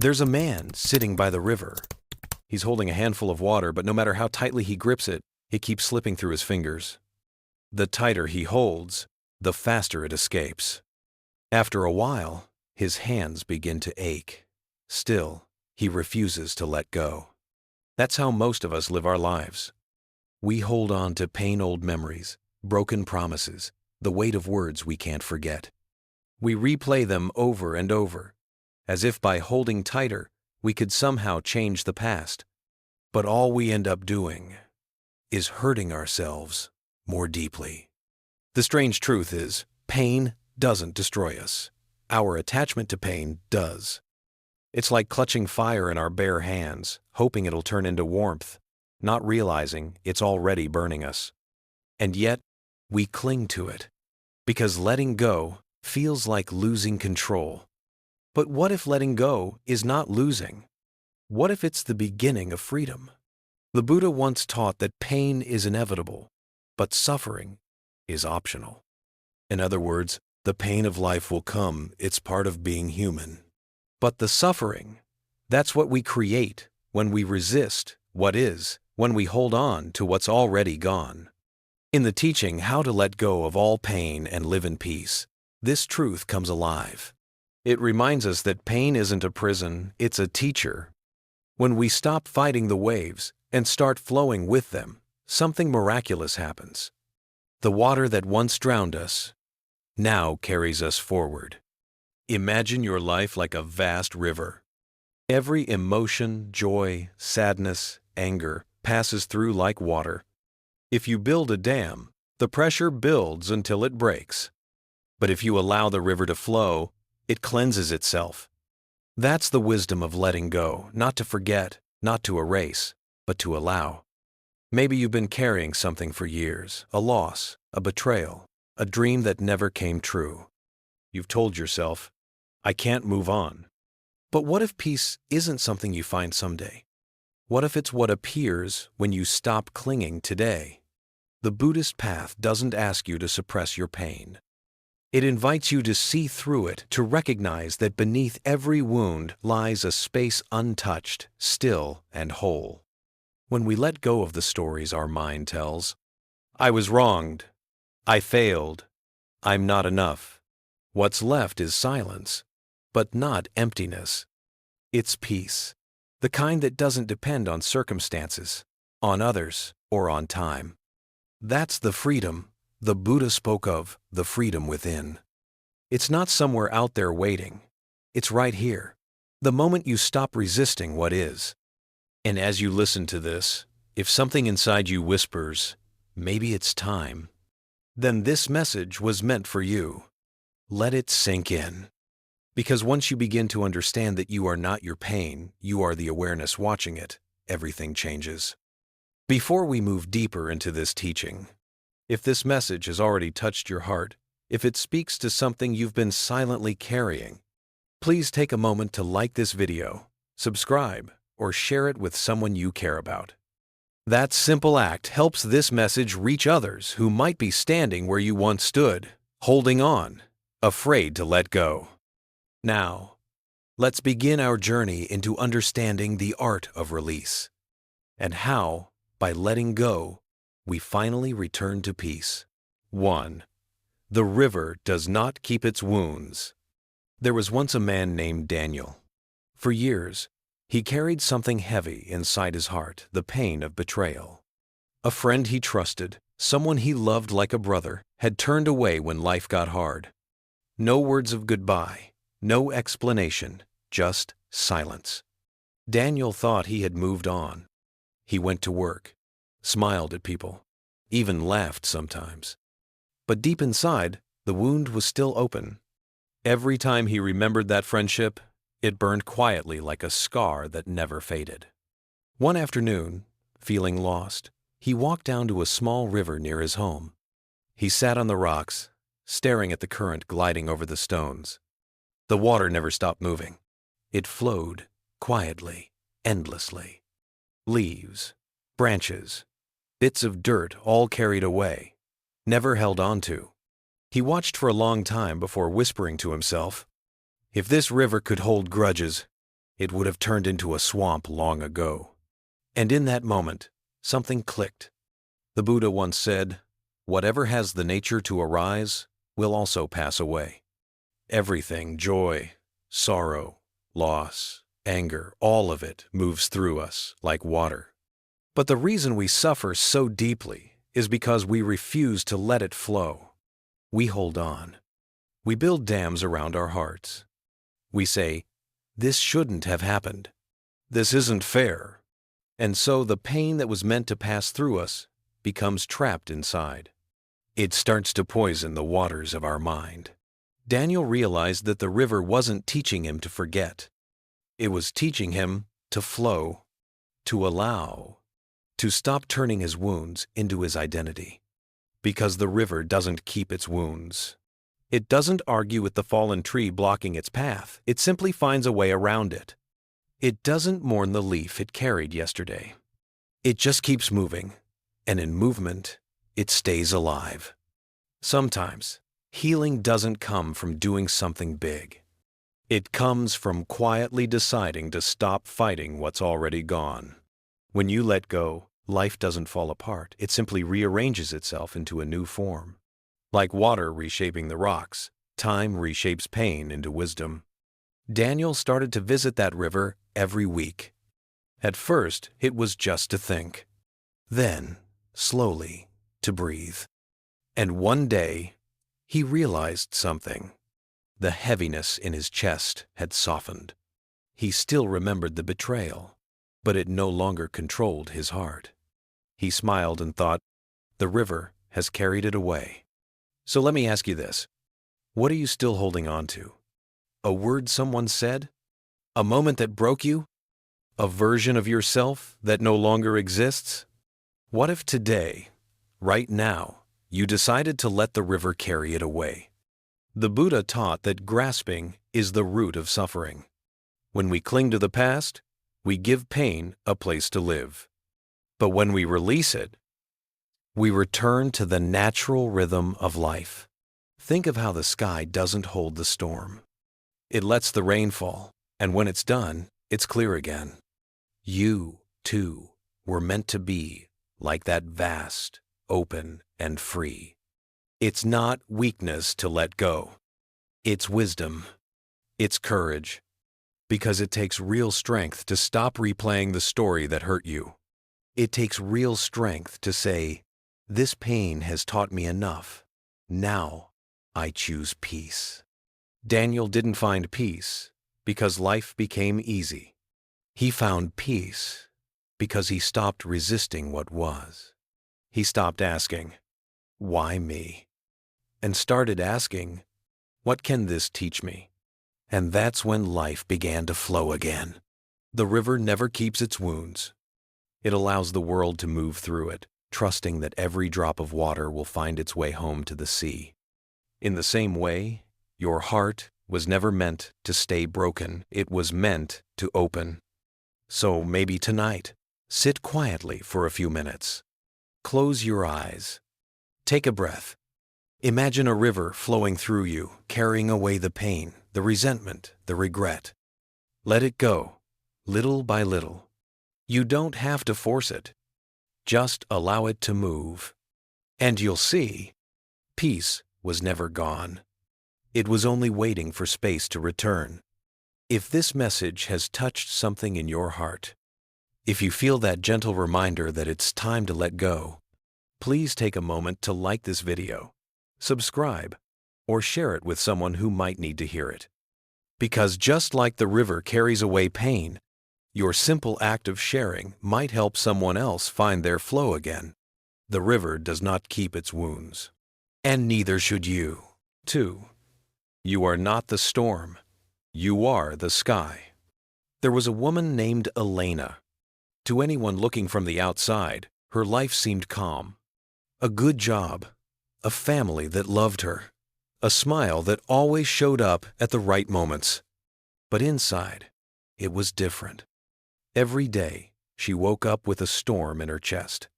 There's a man sitting by the river. He's holding a handful of water, but no matter how tightly he grips it, it keeps slipping through his fingers. The tighter he holds, the faster it escapes. After a while, his hands begin to ache. Still, he refuses to let go. That's how most of us live our lives. We hold on to pain-old memories, broken promises, the weight of words we can't forget. We replay them over and over, as if by holding tighter, we could somehow change the past. But all we end up doing is hurting ourselves more deeply. The strange truth is, pain doesn't destroy us. Our attachment to pain does. It's like clutching fire in our bare hands, hoping it'll turn into warmth, not realizing it's already burning us. And yet, we cling to it, because letting go feels like losing control. But what if letting go is not losing? What if it's the beginning of freedom? The Buddha once taught that pain is inevitable, but suffering is optional. In other words, the pain of life will come, it's part of being human. But the suffering, that's what we create when we resist what is, when we hold on to what's already gone. In the teaching How to Let Go of All Pain and Live in Peace, this truth comes alive. It reminds us that pain isn't a prison, it's a teacher. When we stop fighting the waves and start flowing with them, something miraculous happens. The water that once drowned us now carries us forward. Imagine your life like a vast river. Every emotion, joy, sadness, anger passes through like water. If you build a dam, the pressure builds until it breaks. But if you allow the river to flow, it cleanses itself. That's the wisdom of letting go, not to forget, not to erase, but to allow. Maybe you've been carrying something for years, a loss, a betrayal, a dream that never came true. You've told yourself, I can't move on. But what if peace isn't something you find someday? What if it's what appears when you stop clinging today? The Buddhist path doesn't ask you to suppress your pain. It invites you to see through it, to recognize that beneath every wound lies a space untouched, still, and whole. When we let go of the stories our mind tells, I was wronged, I failed, I'm not enough, what's left is silence, but not emptiness. It's peace, the kind that doesn't depend on circumstances, on others, or on time. That's the freedom the Buddha spoke of, the freedom within. It's not somewhere out there waiting. It's right here, the moment you stop resisting what is. And as you listen to this, if something inside you whispers, maybe it's time, then this message was meant for you. Let it sink in. Because once you begin to understand that you are not your pain, you are the awareness watching it, everything changes. Before we move deeper into this teaching, if this message has already touched your heart, if it speaks to something you've been silently carrying, please take a moment to like this video, subscribe, or share it with someone you care about. That simple act helps this message reach others who might be standing where you once stood, holding on, afraid to let go. Now, let's begin our journey into understanding the art of release, and how, by letting go, we finally return to peace. 1. The river does not keep its wounds. There was once a man named Daniel. For years, he carried something heavy inside his heart, the pain of betrayal. A friend he trusted, someone he loved like a brother, had turned away when life got hard. No words of goodbye, no explanation, just silence. Daniel thought he had moved on. He went to work, smiled at people, even laughed sometimes. But deep inside, the wound was still open. Every time he remembered that friendship, it burned quietly like a scar that never faded. One afternoon, feeling lost, he walked down to a small river near his home. He sat on the rocks, staring at the current gliding over the stones. The water never stopped moving. It flowed quietly, endlessly. Leaves, branches, bits of dirt all carried away, never held on to. He watched for a long time before whispering to himself, if this river could hold grudges, it would have turned into a swamp long ago. And in that moment, something clicked. The Buddha once said, "Whatever has the nature to arise will also pass away." Everything, joy, sorrow, loss, anger, all of it moves through us like water. But the reason we suffer so deeply is because we refuse to let it flow. We hold on. We build dams around our hearts. We say, "This shouldn't have happened. This isn't fair." And so the pain that was meant to pass through us becomes trapped inside. It starts to poison the waters of our mind. Daniel realized that the river wasn't teaching him to forget. It was teaching him to flow, to allow, to stop turning his wounds into his identity. Because the river doesn't keep its wounds. It doesn't argue with the fallen tree blocking its path. It simply finds a way around it. It doesn't mourn the leaf it carried yesterday. It just keeps moving, and in movement, it stays alive. Sometimes, healing doesn't come from doing something big. It comes from quietly deciding to stop fighting what's already gone. When you let go, life doesn't fall apart. It simply rearranges itself into a new form. Like water reshaping the rocks, time reshapes pain into wisdom. Daniel started to visit that river every week. At first, it was just to think. Then, slowly, to breathe. And one day, he realized something. The heaviness in his chest had softened. He still remembered the betrayal, but it no longer controlled his heart. He smiled and thought, "The river has carried it away." So let me ask you this. What are you still holding on to? A word someone said? A moment that broke you? A version of yourself that no longer exists? What if today, right now, you decided to let the river carry it away? The Buddha taught that grasping is the root of suffering. When we cling to the past, we give pain a place to live. But when we release it, we return to the natural rhythm of life. Think of how the sky doesn't hold the storm. It lets the rain fall, and when it's done, it's clear again. You, too, were meant to be like that vast, open, and free. It's not weakness to let go. It's wisdom. It's courage. Because it takes real strength to stop replaying the story that hurt you. It takes real strength to say, "This pain has taught me enough. Now I choose peace." Daniel didn't find peace because life became easy. He found peace because he stopped resisting what was. He stopped asking, "Why me?" and started asking, "What can this teach me?" And that's when life began to flow again. The river never keeps its wounds. It allows the world to move through it, trusting that every drop of water will find its way home to the sea. In the same way, your heart was never meant to stay broken. It was meant to open. So maybe tonight, sit quietly for a few minutes. Close your eyes. Take a breath. Imagine a river flowing through you, carrying away the pain, the resentment, the regret. Let it go, little by little. You don't have to force it. Just allow it to move. And you'll see, peace was never gone. It was only waiting for space to return. If this message has touched something in your heart, if you feel that gentle reminder that it's time to let go, please take a moment to like this video, subscribe, or share it with someone who might need to hear it. Because just like the river carries away pain, your simple act of sharing might help someone else find their flow again. The river does not keep its wounds. And neither should you, too. You are not the storm. You are the sky. There was a woman named Elena. To anyone looking from the outside, her life seemed calm. A good job, a family that loved her, a smile that always showed up at the right moments. But inside, it was different. Every day, she woke up with a storm in her chest.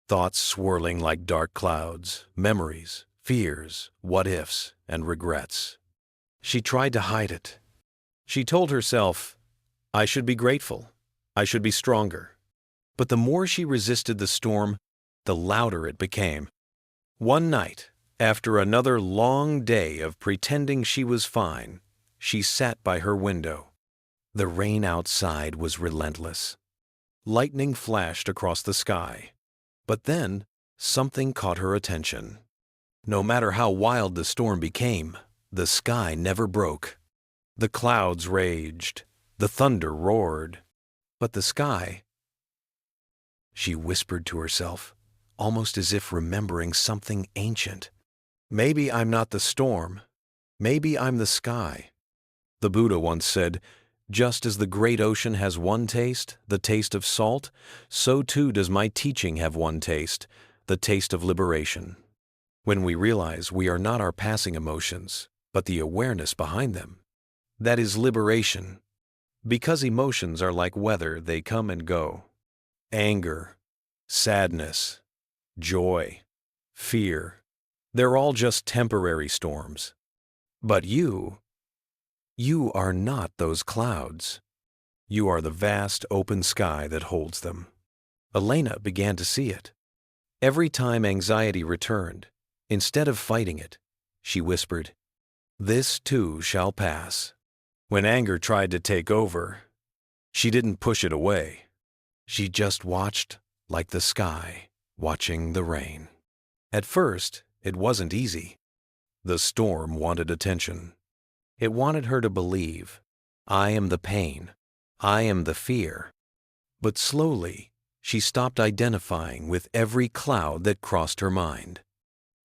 Thoughts swirling like dark clouds, memories, fears, what-ifs, and regrets. She tried to hide it. She told herself, I should be grateful. I should be stronger. But the more she resisted the storm, the louder it became. One night, after another long day of pretending she was fine, she sat by her window. The rain outside was relentless. Lightning flashed across the sky. But then, something caught her attention. No matter how wild the storm became, the sky never broke. The clouds raged, the thunder roared, but the sky— She whispered to herself, almost as if remembering something ancient. Maybe I'm not the storm. Maybe I'm the sky. The Buddha once said, just as the great ocean has one taste, the taste of salt, so too does my teaching have one taste, the taste of liberation. When we realize we are not our passing emotions, but the awareness behind them, that is liberation. Because emotions are like weather, they come and go. Anger, sadness, joy, fear, they're all just temporary storms. But you are not those clouds. You are the vast open sky that holds them. Elena began to see it. Every time anxiety returned, instead of fighting it, she whispered, "This too shall pass." When anger tried to take over, she didn't push it away. She just watched like the sky, watching the rain. At first, it wasn't easy. The storm wanted attention. It wanted her to believe, I am the pain, I am the fear. But slowly, she stopped identifying with every cloud that crossed her mind.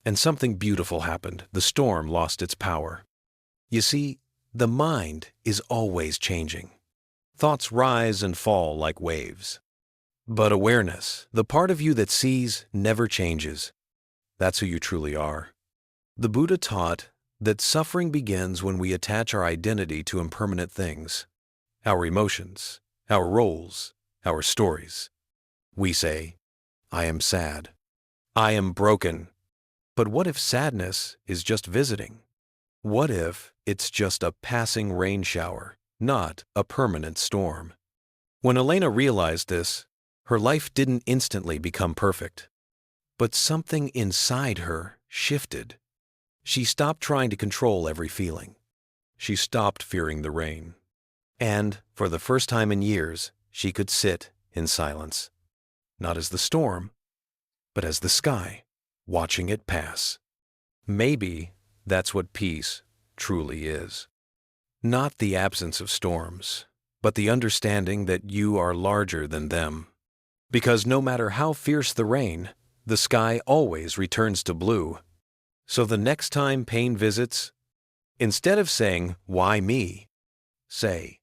And something beautiful happened. The storm lost its power. You see, the mind is always changing. Thoughts rise and fall like waves. But awareness, the part of you that sees, never changes. That's who you truly are. The Buddha taught that suffering begins when we attach our identity to impermanent things, our emotions, our roles, our stories. We say, I am sad. I am broken. But what if sadness is just visiting? What if it's just a passing rain shower, not a permanent storm? When Elena realized this, her life didn't instantly become perfect. But something inside her shifted. She stopped trying to control every feeling. She stopped fearing the rain. And, for the first time in years, she could sit in silence. Not as the storm, but as the sky, watching it pass. Maybe that's what peace truly is. Not the absence of storms, but the understanding that you are larger than them. Because no matter how fierce the rain, the sky always returns to blue. So the next time pain visits, instead of saying, why me? Say,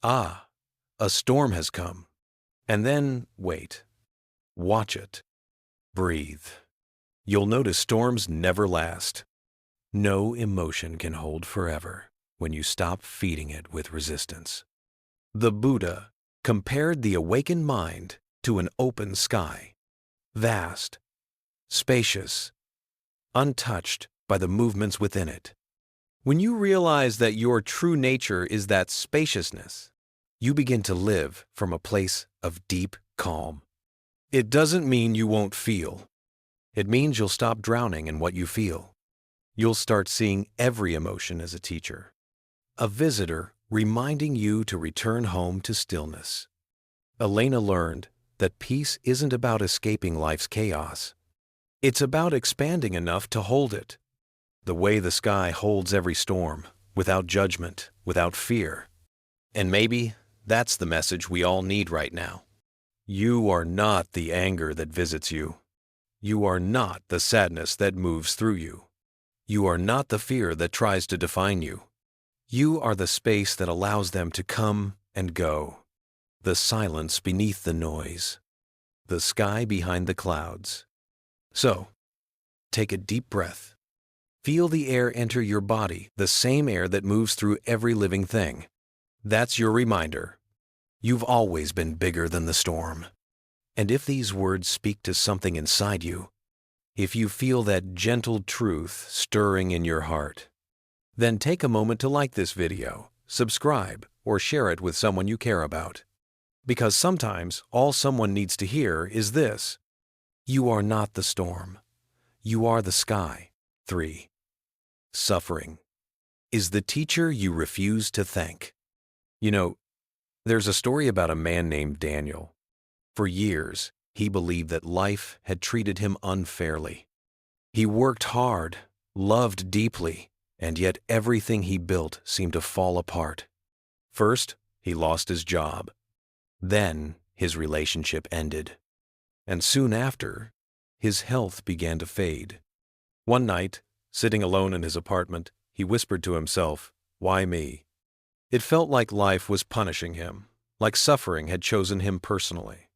ah, a storm has come. And then wait. Watch it. Breathe. You'll notice storms never last. No emotion can hold forever when you stop feeding it with resistance. The Buddha compared the awakened mind to an open sky, vast, spacious, untouched by the movements within it. When you realize that your true nature is that spaciousness, you begin to live from a place of deep calm. It doesn't mean you won't feel. It means you'll stop drowning in what you feel. You'll start seeing every emotion as a teacher, a visitor reminding you to return home to stillness. Elena learned that peace isn't about escaping life's chaos. It's about expanding enough to hold it, the way the sky holds every storm, without judgment, without fear. And maybe that's the message we all need right now. You are not the anger that visits you. You are not the sadness that moves through you. You are not the fear that tries to define you. You are the space that allows them to come and go. The silence beneath the noise. The sky behind the clouds. So, take a deep breath. Feel the air enter your body, the same air that moves through every living thing. That's your reminder. You've always been bigger than the storm. And if these words speak to something inside you, if you feel that gentle truth stirring in your heart, then take a moment to like this video, subscribe, or share it with someone you care about. Because sometimes all someone needs to hear is this: you are not the storm. You are the sky. 3. Suffering is the teacher you refuse to thank. You know, there's a story about a man named Daniel. For years, he believed that life had treated him unfairly. He worked hard, loved deeply, and yet everything he built seemed to fall apart. First, he lost his job. Then, his relationship ended. And soon after, his health began to fade. One night, sitting alone in his apartment, he whispered to himself, "Why me?" It felt like life was punishing him, like suffering had chosen him personally.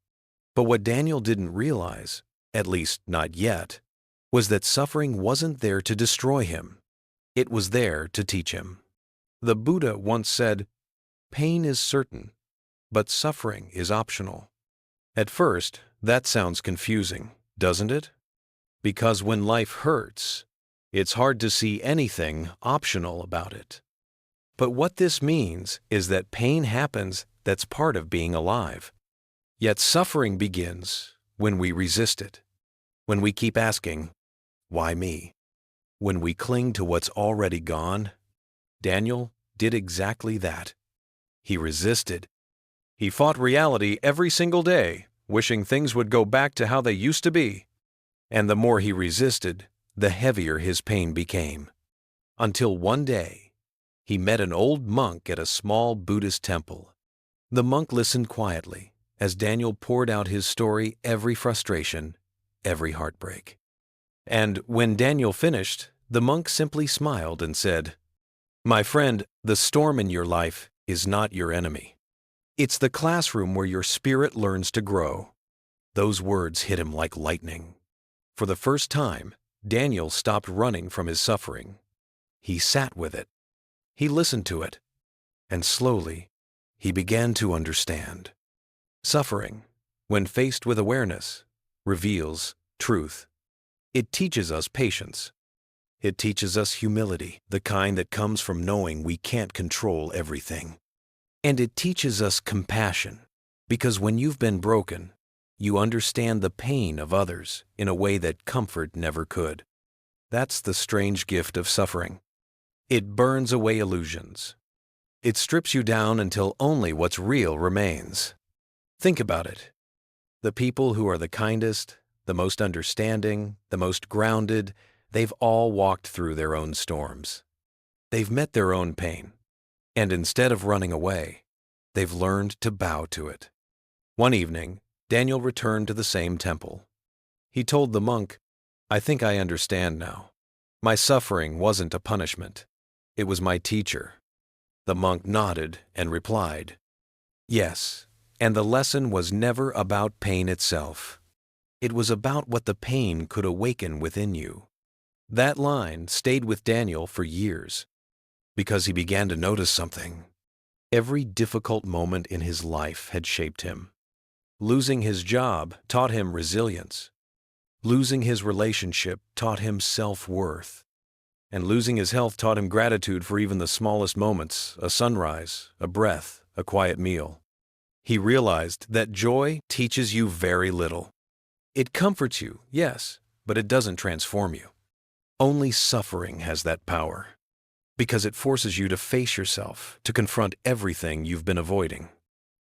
But what Daniel didn't realize, at least not yet, was that suffering wasn't there to destroy him. It was there to teach him. The Buddha once said, "Pain is certain, but suffering is optional." At first, that sounds confusing, doesn't it? Because when life hurts, it's hard to see anything optional about it. But what this means is that pain happens, that's part of being alive. Yet suffering begins when we resist it, when we keep asking, "Why me?" When we cling to what's already gone. Daniel did exactly that. He resisted. He fought reality every single day, wishing things would go back to how they used to be. And the more he resisted, the heavier his pain became. Until one day, he met an old monk at a small Buddhist temple. The monk listened quietly as Daniel poured out his story, every frustration, every heartbreak. And when Daniel finished, the monk simply smiled and said, "My friend, the storm in your life is not your enemy. It's the classroom where your spirit learns to grow." Those words hit him like lightning. For the first time, Daniel stopped running from his suffering. He sat with it. He listened to it. And slowly, he began to understand. Suffering, when faced with awareness, reveals truth. It teaches us patience. It teaches us humility, the kind that comes from knowing we can't control everything. And it teaches us compassion, because when you've been broken, you understand the pain of others in a way that comfort never could. That's the strange gift of suffering. It burns away illusions. It strips you down until only what's real remains. Think about it. The people who are the kindest, the most understanding, the most grounded, they've all walked through their own storms. They've met their own pain. And instead of running away, they've learned to bow to it. One evening, Daniel returned to the same temple. He told the monk, "I think I understand now. My suffering wasn't a punishment. It was my teacher." The monk nodded and replied, "Yes, and the lesson was never about pain itself. It was about what the pain could awaken within you." That line stayed with Daniel for years, because he began to notice something. Every difficult moment in his life had shaped him. Losing his job taught him resilience. Losing his relationship taught him self-worth. And losing his health taught him gratitude for even the smallest moments, a sunrise, a breath, a quiet meal. He realized that joy teaches you very little. It comforts you, yes, but it doesn't transform you. Only suffering has that power, because it forces you to face yourself, to confront everything you've been avoiding.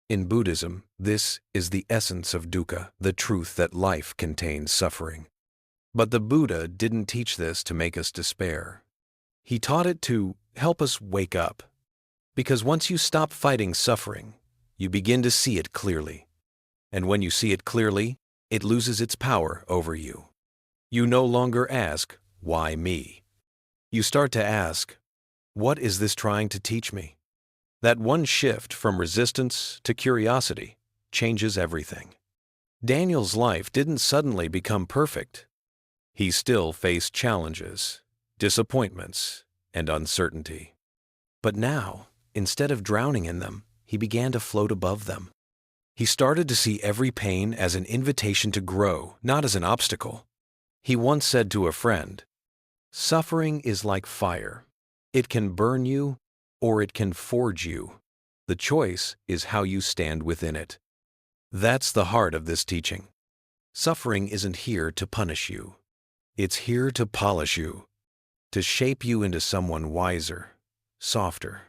In Buddhism, this is the essence of dukkha, the truth that life contains suffering. But the Buddha didn't teach this to make us despair. He taught it to help us wake up. Because once you stop fighting suffering, you begin to see it clearly. And when you see it clearly, it loses its power over you. You no longer ask, "Why me?" You start to ask, "What is this trying to teach me?" That one shift from resistance to curiosity changes everything. Daniel's life didn't suddenly become perfect. He still faced challenges, disappointments, and uncertainty. But now, instead of drowning in them, he began to float above them. He started to see every pain as an invitation to grow, not as an obstacle. He once said to a friend, "Suffering is like fire. It can burn you, or it can forge you. The choice is how you stand within it. That's the heart of this teaching. Suffering isn't here to punish you. It's here to polish you, to shape you into someone wiser, softer,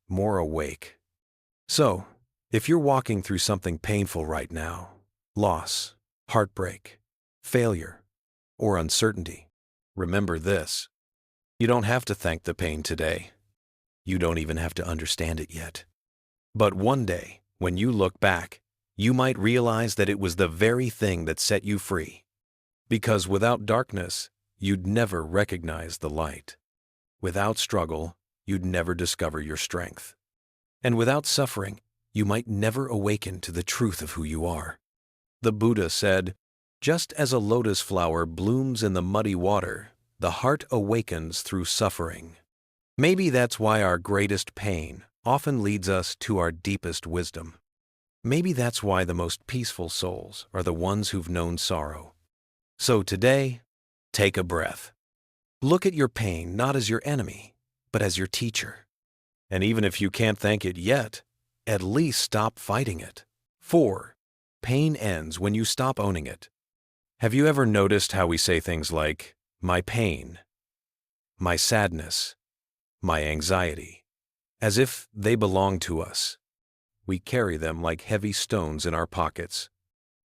more awake. So, if you're walking through something painful right now, loss, heartbreak, failure, or uncertainty, remember this. You don't have to thank the pain today. You don't even have to understand it yet. But one day, when you look back, you might realize that it was the very thing that set you free. Because without darkness, you'd never recognize the light. Without struggle, you'd never discover your strength. And without suffering, you might never awaken to the truth of who you are. The Buddha said, "Just as a lotus flower blooms in the muddy water, the heart awakens through suffering." Maybe that's why our greatest pain often leads us to our deepest wisdom. Maybe that's why the most peaceful souls are the ones who've known sorrow. So today, take a breath. Look at your pain not as your enemy, but as your teacher. And even if you can't thank it yet, at least stop fighting it. 4. Pain ends when you stop owning it. Have you ever noticed how we say things like, my pain, my sadness, my anxiety, as if they belong to us? We carry them like heavy stones in our pockets.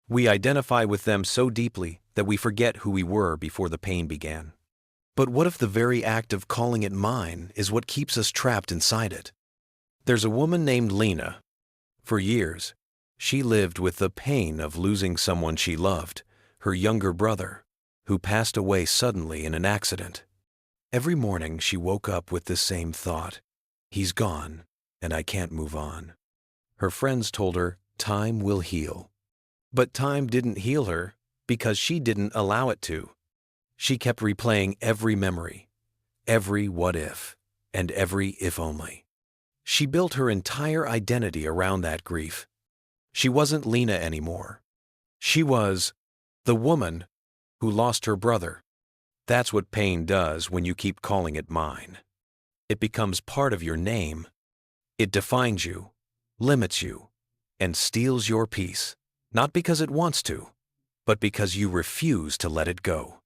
We identify with them so deeply that we forget who we were before the pain began. But what if the very act of calling it mine is what keeps us trapped inside it? There's a woman named Lena. For years, she lived with the pain of losing someone she loved, her younger brother, who passed away suddenly in an accident. Every morning she woke up with the same thought, he's gone, and I can't move on. Her friends told her, time will heal. But time didn't heal her because she didn't allow it to. She kept replaying every memory, every what if, and every if only. She built her entire identity around that grief. She wasn't Lena anymore. She was the woman who lost her brother. That's what pain does when you keep calling it mine. It becomes part of your name. It defines you, limits you, and steals your peace, not because it wants to, but because you refuse to let it go.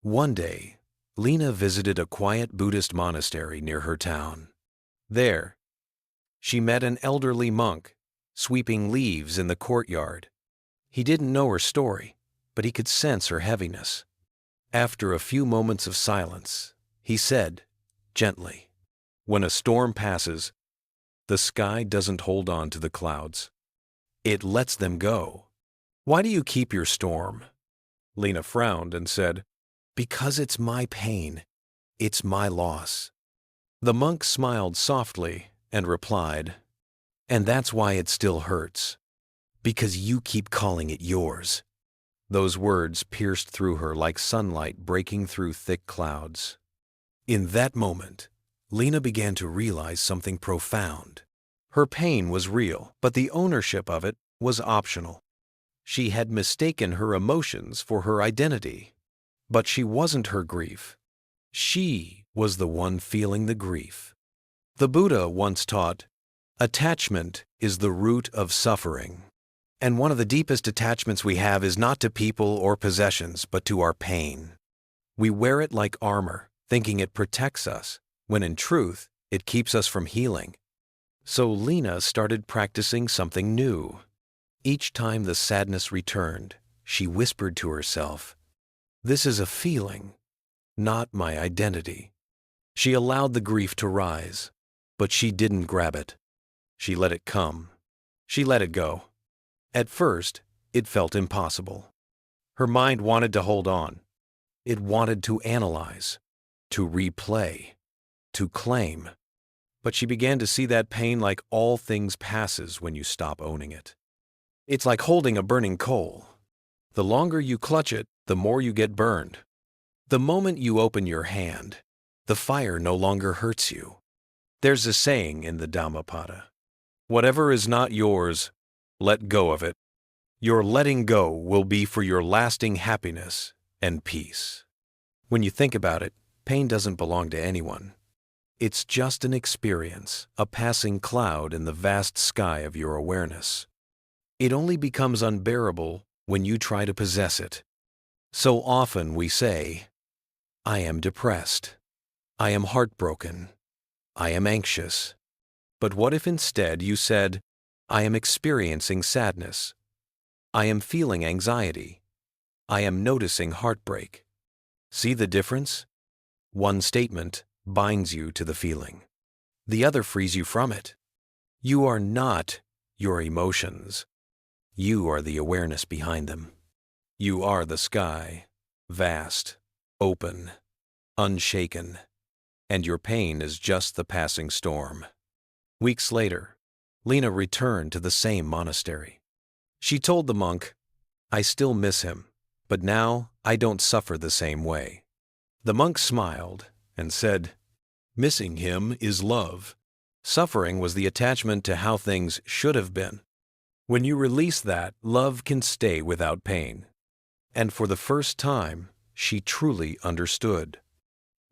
One day, Lena visited a quiet Buddhist monastery near her town. There, she met an elderly monk, sweeping leaves in the courtyard. He didn't know her story, but he could sense her heaviness. After a few moments of silence, he said, gently, "When a storm passes, the sky doesn't hold on to the clouds. It lets them go. Why do you keep your storm?" Lena frowned and said, "Because it's my pain. It's my loss." The monk smiled softly and replied, "And that's why it still hurts. Because you keep calling it yours." Those words pierced through her like sunlight breaking through thick clouds. In that moment, Lena began to realize something profound. Her pain was real, but the ownership of it was optional. She had mistaken her emotions for her identity. But she wasn't her grief. She was the one feeling the grief. The Buddha once taught, attachment is the root of suffering. And one of the deepest attachments we have is not to people or possessions, but to our pain. We wear it like armor, thinking it protects us, when in truth, it keeps us from healing. So Lena started practicing something new. Each time the sadness returned, she whispered to herself, "This is a feeling, not my identity." She allowed the grief to rise, but she didn't grab it. She let it come. She let it go. At first, it felt impossible. Her mind wanted to hold on. It wanted to analyze, to replay, to claim. But she began to see that pain like all things passes when you stop owning it. It's like holding a burning coal. The longer you clutch it, the more you get burned. The moment you open your hand, the fire no longer hurts you. There's a saying in the Dhammapada, whatever is not yours, let go of it. Your letting go will be for your lasting happiness and peace. When you think about it, pain doesn't belong to anyone. It's just an experience, a passing cloud in the vast sky of your awareness. It only becomes unbearable when you try to possess it. So often we say, I am depressed. I am heartbroken. I am anxious. But what if instead you said, I am experiencing sadness. I am feeling anxiety. I am noticing heartbreak. See the difference? One statement binds you to the feeling. The other frees you from it. You are not your emotions. You are the awareness behind them. You are the sky, vast, open, unshaken, and your pain is just the passing storm. Weeks later, Lena returned to the same monastery. She told the monk, I still miss him, but now I don't suffer the same way. The monk smiled and said, missing him is love. Suffering was the attachment to how things should have been. When you release that, love can stay without pain. And for the first time, she truly understood.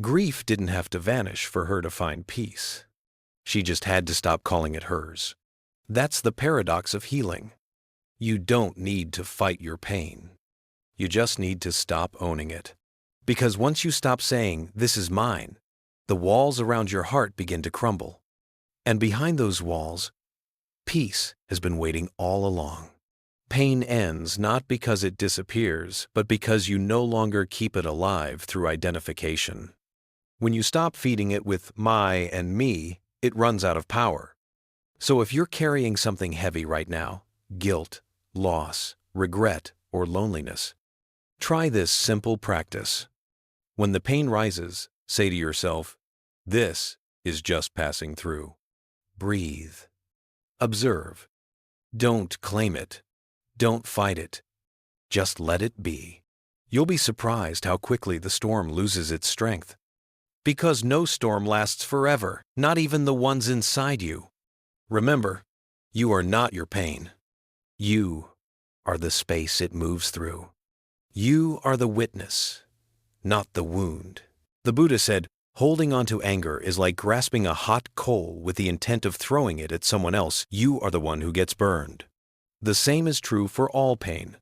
Grief didn't have to vanish for her to find peace. She just had to stop calling it hers. That's the paradox of healing. You don't need to fight your pain. You just need to stop owning it. Because once you stop saying, this is mine, the walls around your heart begin to crumble. And behind those walls, peace has been waiting all along. Pain ends not because it disappears, but because you no longer keep it alive through identification. When you stop feeding it with my and me, it runs out of power. So if you're carrying something heavy right now, guilt, loss, regret, or loneliness, try this simple practice. When the pain rises, say to yourself, this is just passing through. Breathe. Observe. Don't claim it. Don't fight it. Just let it be. You'll be surprised how quickly the storm loses its strength. Because no storm lasts forever, not even the ones inside you. Remember, you are not your pain. You are the space it moves through. You are the witness, not the wound. The Buddha said, holding on to anger is like grasping a hot coal with the intent of throwing it at someone else. You are the one who gets burned. The same is true for all pain.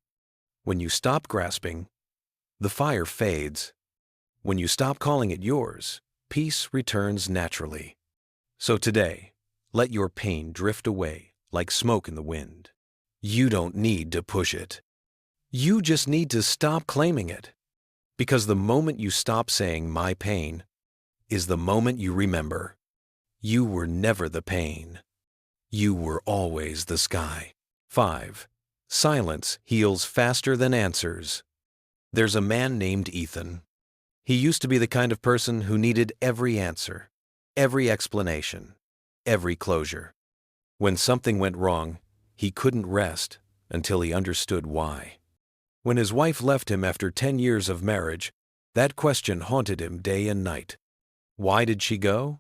When you stop grasping, the fire fades. When you stop calling it yours, peace returns naturally. So today, let your pain drift away like smoke in the wind. You don't need to push it. You just need to stop claiming it. Because the moment you stop saying my pain is the moment you remember you were never the pain. You were always the sky. 5. Silence heals faster than answers. There's a man named Ethan. He used to be the kind of person who needed every answer, every explanation, every closure. When something went wrong, he couldn't rest until he understood why. When his wife left him after 10 years of marriage, that question haunted him day and night. Why did she go?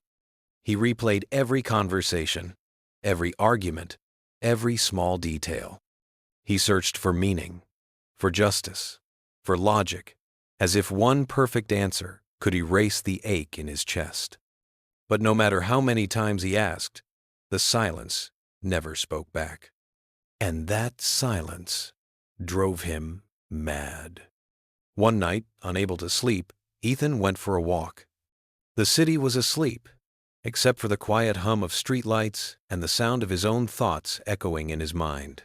He replayed every conversation, every argument, every small detail. He searched for meaning, for justice, for logic, as if one perfect answer could erase the ache in his chest. But no matter how many times he asked, the silence never spoke back. And that silence drove him mad. One night, unable to sleep, Ethan went for a walk. The city was asleep, except for the quiet hum of streetlights and the sound of his own thoughts echoing in his mind.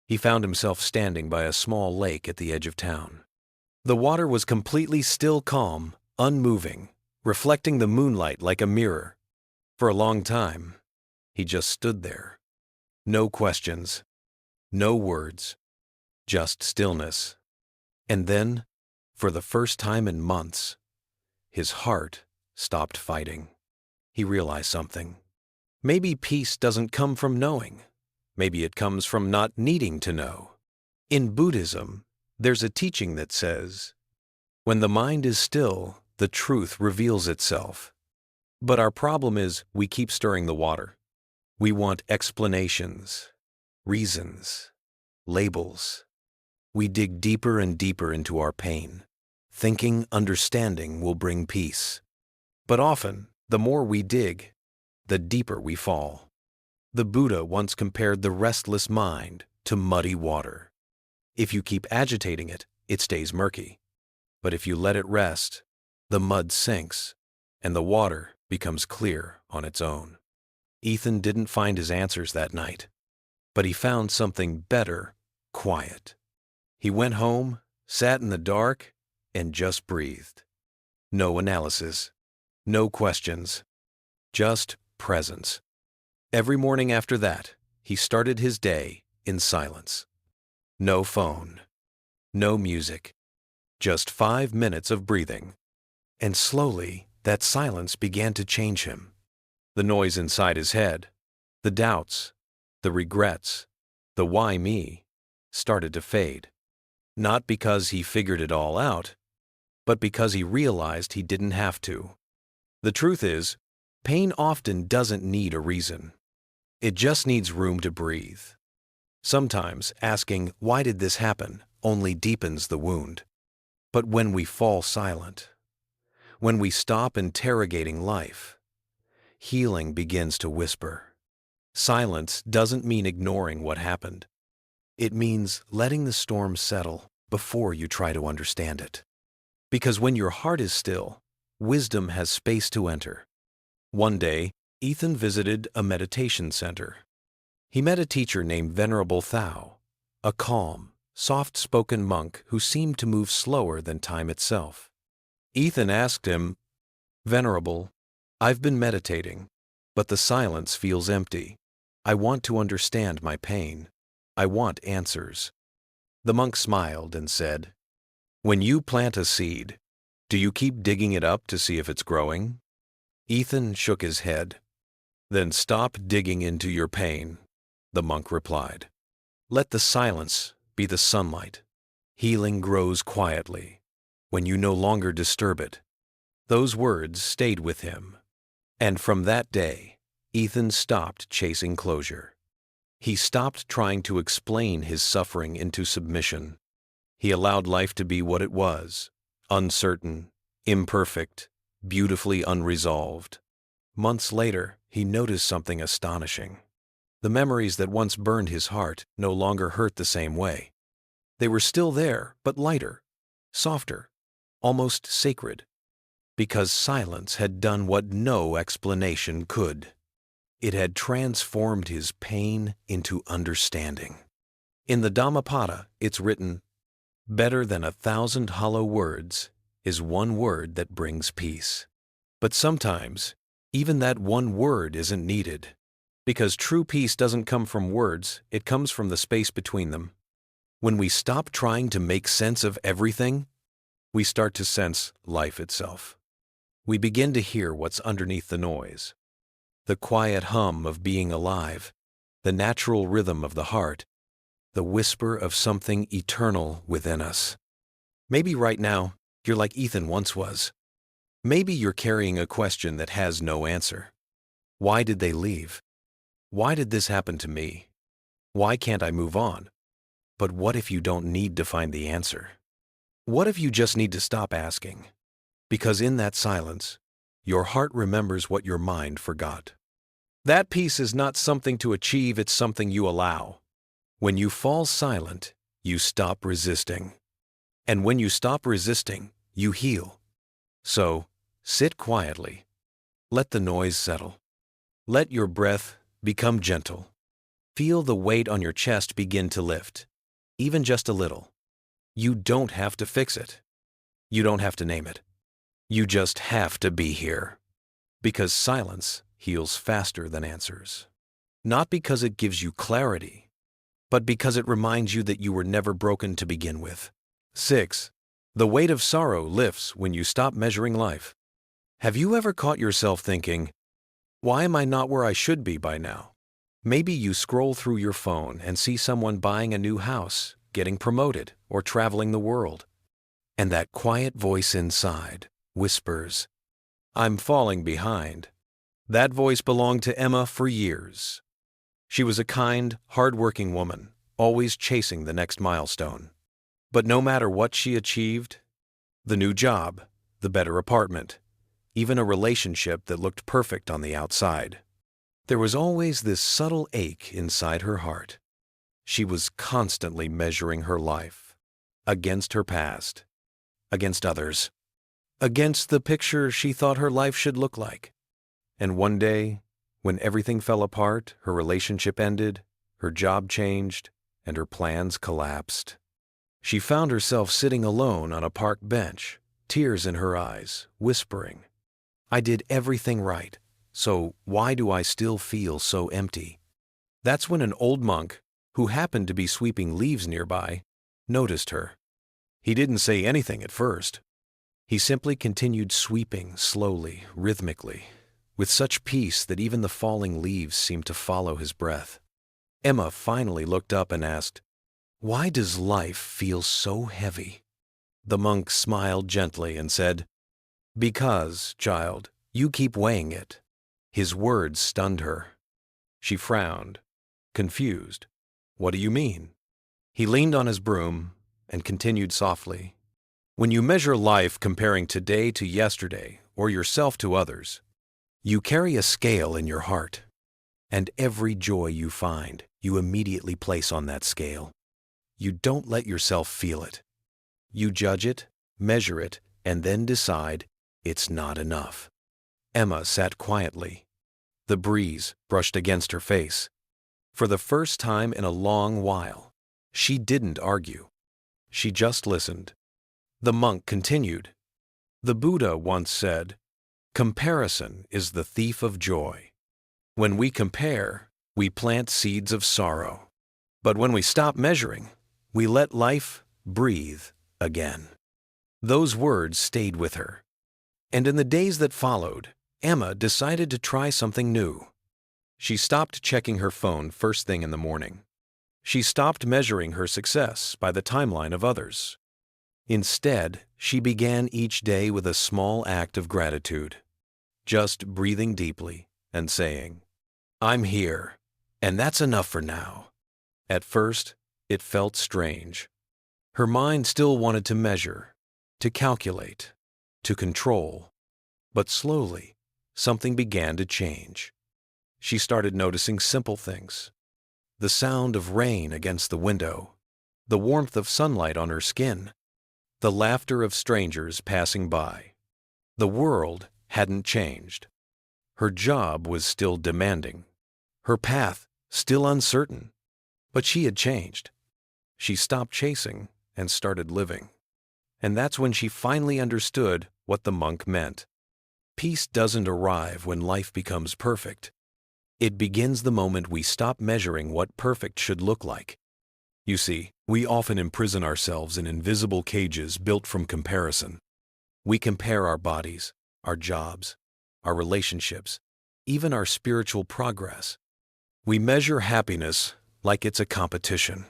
He found himself standing by a small lake at the edge of town. The water was completely still calm, unmoving, reflecting the moonlight like a mirror. For a long time, he just stood there. No questions, no words, just stillness. And then, for the first time in months, his heart stopped fighting. He realized something. Maybe peace doesn't come from knowing. Maybe it comes from not needing to know. In Buddhism, there's a teaching that says, when the mind is still, the truth reveals itself. But our problem is we keep stirring the water. We want explanations, reasons, labels. We dig deeper and deeper into our pain, thinking understanding will bring peace. But often, The more we dig, the deeper we fall. The Buddha once compared the restless mind to muddy water. If you keep agitating it, it stays murky. But if you let it rest, the mud sinks, and the water becomes clear on its own. Ethan didn't find his answers that night, but he found something better: quiet. He went home, sat in the dark, and just breathed. No analysis, no questions, just presence. Every morning after that, he started his day in silence. No phone, no music, just 5 minutes of breathing. And slowly, that silence began to change him. The noise inside his head, the doubts, the regrets, the why me, started to fade. Not because he figured it all out, but because he realized he didn't have to. The truth is, pain often doesn't need a reason. It just needs room to breathe. Sometimes asking, "Why did this happen?" only deepens the wound. But when we fall silent, when we stop interrogating life, healing begins to whisper. Silence doesn't mean ignoring what happened. It means letting the storm settle before you try to understand it. Because when your heart is still, wisdom has space to enter. One day, Ethan visited a meditation center. He met a teacher named Venerable Thao, a calm, soft-spoken monk who seemed to move slower than time itself. Ethan asked him, "Venerable, I've been meditating, but the silence feels empty. I want to understand my pain. I want answers." The monk smiled and said, "When you plant a seed, do you keep digging it up to see if it's growing?" Ethan shook his head. "Then stop digging into your pain," the monk replied. "Let the silence be the sunlight. Healing grows quietly when you no longer disturb it." Those words stayed with him. And from that day, Ethan stopped chasing closure. He stopped trying to explain his suffering into submission. He allowed life to be what it was: uncertain, imperfect, beautifully unresolved. Months later, he noticed something astonishing. The memories that once burned his heart no longer hurt the same way. They were still there, but lighter, softer, almost sacred. Because silence had done what no explanation could. It had transformed his pain into understanding. In the Dhammapada, it's written, "Better than 1,000 hollow words is one word that brings peace." But sometimes, even that one word isn't needed. Because true peace doesn't come from words, it comes from the space between them. When we stop trying to make sense of everything, we start to sense life itself. We begin to hear what's underneath the noise. The quiet hum of being alive, the natural rhythm of the heart, the whisper of something eternal within us. Maybe right now, you're like Ethan once was. Maybe you're carrying a question that has no answer. Why did they leave? Why did this happen to me? Why can't I move on? But what if you don't need to find the answer? What if you just need to stop asking? Because in that silence, your heart remembers what your mind forgot. That peace is not something to achieve, it's something you allow. When you fall silent, you stop resisting. And when you stop resisting, you heal. So, sit quietly. Let the noise settle. Let your breath become gentle. Feel the weight on your chest begin to lift, even just a little. You don't have to fix it. You don't have to name it. You just have to be here. Because silence heals faster than answers. Not because it gives you clarity, but because it reminds you that you were never broken to begin with. 6. The weight of sorrow lifts when you stop measuring life. Have you ever caught yourself thinking, "Why am I not where I should be by now?" Maybe you scroll through your phone and see someone buying a new house, getting promoted, or traveling the world. And that quiet voice inside whispers, "I'm falling behind." That voice belonged to Emma for years. She was a kind, hard-working woman, always chasing the next milestone. But no matter what she achieved, the new job, the better apartment, even a relationship that looked perfect on the outside. There was always this subtle ache inside her heart. She was constantly measuring her life against her past, against others, against the picture she thought her life should look like. And one day, when everything fell apart, her relationship ended, her job changed, and her plans collapsed, she found herself sitting alone on a park bench, tears in her eyes, whispering, "I did everything right, so why do I still feel so empty?" That's when an old monk, who happened to be sweeping leaves nearby, noticed her. He didn't say anything at first. He simply continued sweeping slowly, rhythmically, with such peace that even the falling leaves seemed to follow his breath. Emma finally looked up and asked, "Why does life feel so heavy?" The monk smiled gently and said, "Because, child, you keep weighing it." His words stunned her. She frowned, confused. "What do you mean?" He leaned on his broom and continued softly, "When you measure life comparing today to yesterday or yourself to others, you carry a scale in your heart, and every joy you find, you immediately place on that scale. You don't let yourself feel it. You judge it, measure it, and then decide it's not enough." Emma sat quietly. The breeze brushed against her face. For the first time in a long while, she didn't argue. She just listened. The monk continued, "The Buddha once said, 'Comparison is the thief of joy.' When we compare, we plant seeds of sorrow. But when we stop measuring, we let life breathe again." Those words stayed with her. And in the days that followed, Emma decided to try something new. She stopped checking her phone first thing in the morning. She stopped measuring her success by the timeline of others. Instead, she began each day with a small act of gratitude, just breathing deeply and saying, "I'm here, and that's enough for now." At first, it felt strange. Her mind still wanted to measure, to calculate, to control. But slowly, something began to change. She started noticing simple things: the sound of rain against the window, the warmth of sunlight on her skin, the laughter of strangers passing by. The world hadn't changed. Her job was still demanding, her path still uncertain, but she had changed. She stopped chasing and started living. And that's when she finally understood what the monk meant. Peace doesn't arrive when life becomes perfect. It begins the moment we stop measuring what perfect should look like. You see, we often imprison ourselves in invisible cages built from comparison. We compare our bodies, our jobs, our relationships, even our spiritual progress. We measure happiness like it's a competition.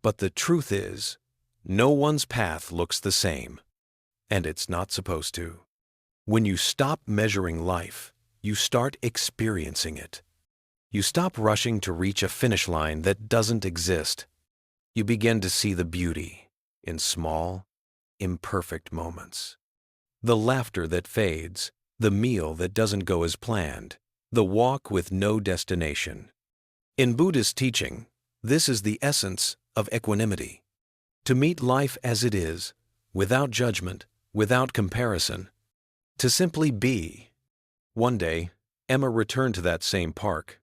But the truth is, no one's path looks the same, and it's not supposed to. When you stop measuring life, you start experiencing it. You stop rushing to reach a finish line that doesn't exist. You begin to see the beauty in small, imperfect moments. The laughter that fades, the meal that doesn't go as planned, the walk with no destination. In Buddhist teaching, this is the essence of equanimity. To meet life as it is, without judgment, without comparison. To simply be. One day, Emma returned to that same park.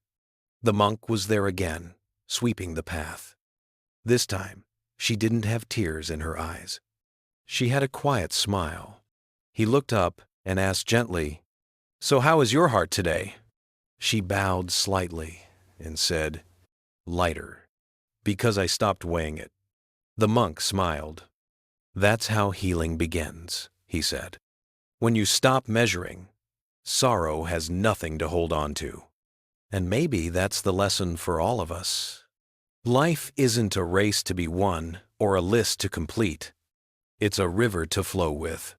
The monk was there again, sweeping the path. This time, she didn't have tears in her eyes. She had a quiet smile. He looked up and asked gently, "So how is your heart today?" She bowed slightly and said, "Lighter, because I stopped weighing it." The monk smiled. "That's how healing begins," he said. "When you stop measuring, sorrow has nothing to hold on to." And maybe that's the lesson for all of us. Life isn't a race to be won or a list to complete. It's a river to flow with.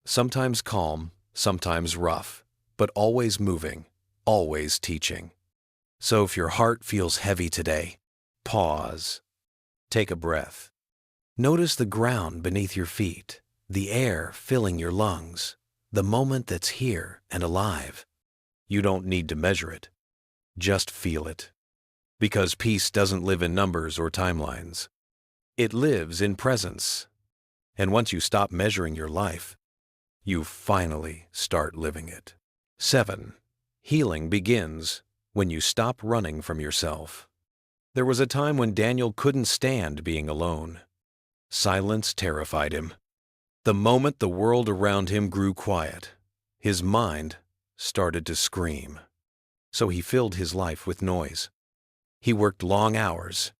Sometimes calm, sometimes rough, but always moving, always teaching. So if your heart feels heavy today, pause. Take a breath. Notice the ground beneath your feet, the air filling your lungs, The moment that's here and alive. You don't need to measure it. Just feel it. Because peace doesn't live in numbers or timelines. It lives in presence. And once you stop measuring your life, you finally start living it. 7. Healing begins when you stop running from yourself. There was a time when Daniel couldn't stand being alone. Silence terrified him. The moment the world around him grew quiet, his mind started to scream. So he filled his life with noise. He worked long hours.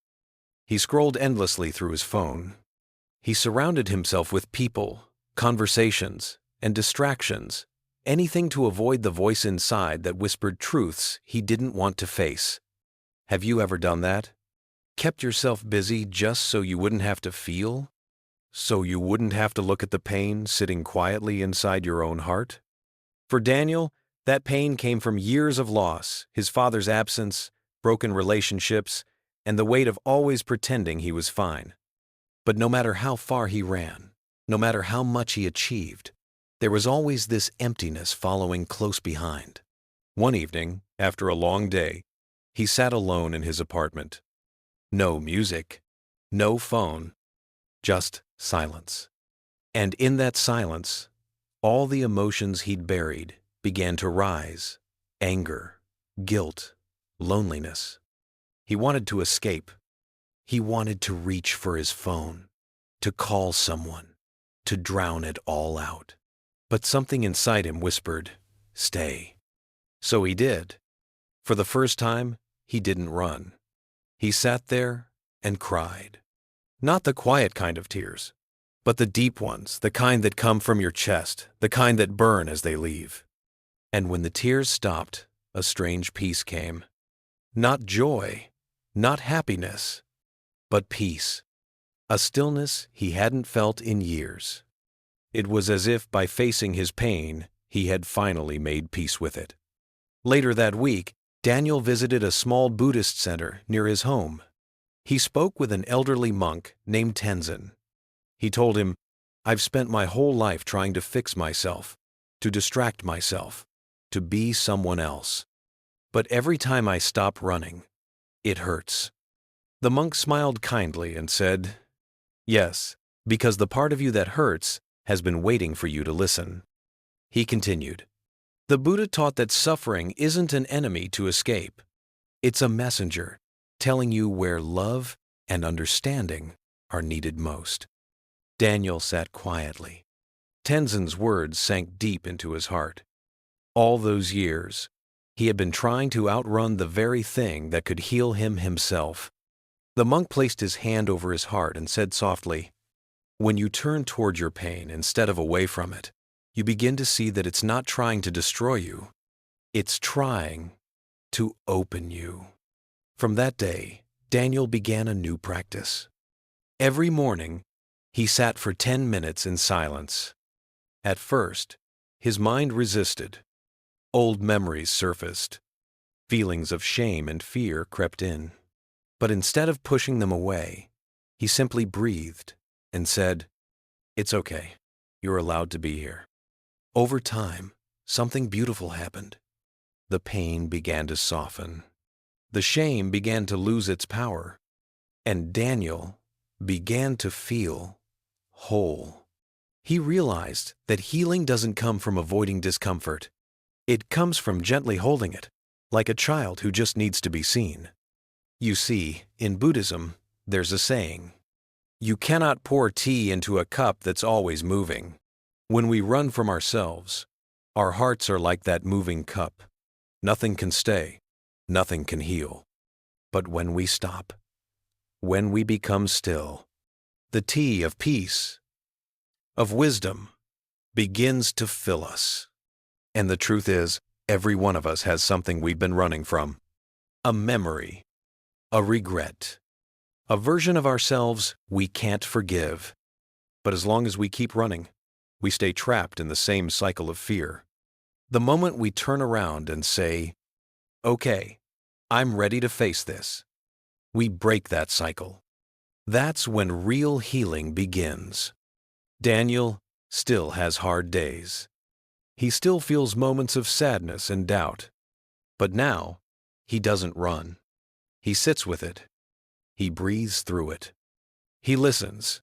He scrolled endlessly through his phone. He surrounded himself with people, conversations, and distractions, anything to avoid the voice inside that whispered truths he didn't want to face. Have you ever done that? Kept yourself busy just so you wouldn't have to feel? So you wouldn't have to look at the pain sitting quietly inside your own heart? For Daniel, that pain came from years of loss, his father's absence, broken relationships, and the weight of always pretending he was fine. But no matter how far he ran, no matter how much he achieved, there was always this emptiness following close behind. One evening, after a long day, he sat alone in his apartment. No music, no phone, just silence. And in that silence, all the emotions he'd buried began to rise: anger, guilt, loneliness. He wanted to escape. He wanted to reach for his phone, to call someone, to drown it all out. But something inside him whispered, "Stay." So he did. For the first time, he didn't run. He sat there and cried. Not the quiet kind of tears, but the deep ones, the kind that come from your chest, the kind that burn as they leave. And when the tears stopped, a strange peace came. Not joy, not happiness, but peace. A stillness he hadn't felt in years. It was as if by facing his pain, he had finally made peace with it. Later that week, Daniel visited a small Buddhist center near his home. He spoke with an elderly monk named Tenzin. He told him, "I've spent my whole life trying to fix myself, to distract myself, to be someone else. But every time I stop running, it hurts." The monk smiled kindly and said, "Yes, because the part of you that hurts has been waiting for you to listen." He continued, "The Buddha taught that suffering isn't an enemy to escape. It's a messenger telling you where love and understanding are needed most." Daniel sat quietly. Tenzin's words sank deep into his heart. All those years, he had been trying to outrun the very thing that could heal him himself. The monk placed his hand over his heart and said softly, "When you turn toward your pain instead of away from it, you begin to see that it's not trying to destroy you. It's trying to open you." From that day, Daniel began a new practice. Every morning, he sat for 10 minutes in silence. At first, his mind resisted. Old memories surfaced. Feelings of shame and fear crept in. But instead of pushing them away, he simply breathed and said, "It's okay. You're allowed to be here." Over time, something beautiful happened. The pain began to soften. The shame began to lose its power. And Daniel began to feel whole. He realized that healing doesn't come from avoiding discomfort. It comes from gently holding it, like a child who just needs to be seen. You see, in Buddhism, there's a saying, "You cannot pour tea into a cup that's always moving." When we run from ourselves, our hearts are like that moving cup. Nothing can stay, nothing can heal. But when we stop, when we become still, the tea of peace, of wisdom, begins to fill us. And the truth is, every one of us has something we've been running from. A memory, a regret, a version of ourselves we can't forgive. But as long as we keep running, we stay trapped in the same cycle of fear. The moment we turn around and say, "Okay, I'm ready to face this," we break that cycle. That's when real healing begins. Daniel still has hard days. He still feels moments of sadness and doubt. But now, he doesn't run. He sits with it. He breathes through it. He listens.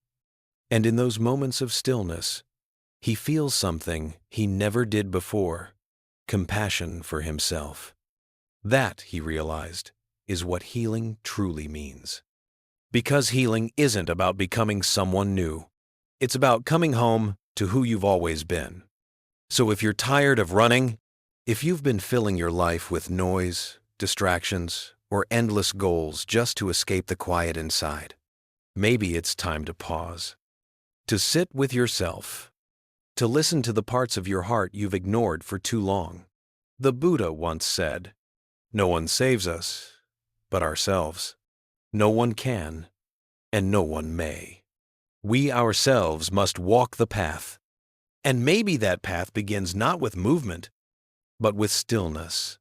And in those moments of stillness, he feels something he never did before: compassion for himself. That, he realized, is what healing truly means. Because healing isn't about becoming someone new. It's about coming home to who you've always been. So if you're tired of running, if you've been filling your life with noise, distractions, or endless goals just to escape the quiet inside, maybe it's time to pause, to sit with yourself, to listen to the parts of your heart you've ignored for too long. The Buddha once said, "No one saves us but ourselves. No one can, and no one may. We ourselves must walk the path." And maybe that path begins not with movement, but with stillness.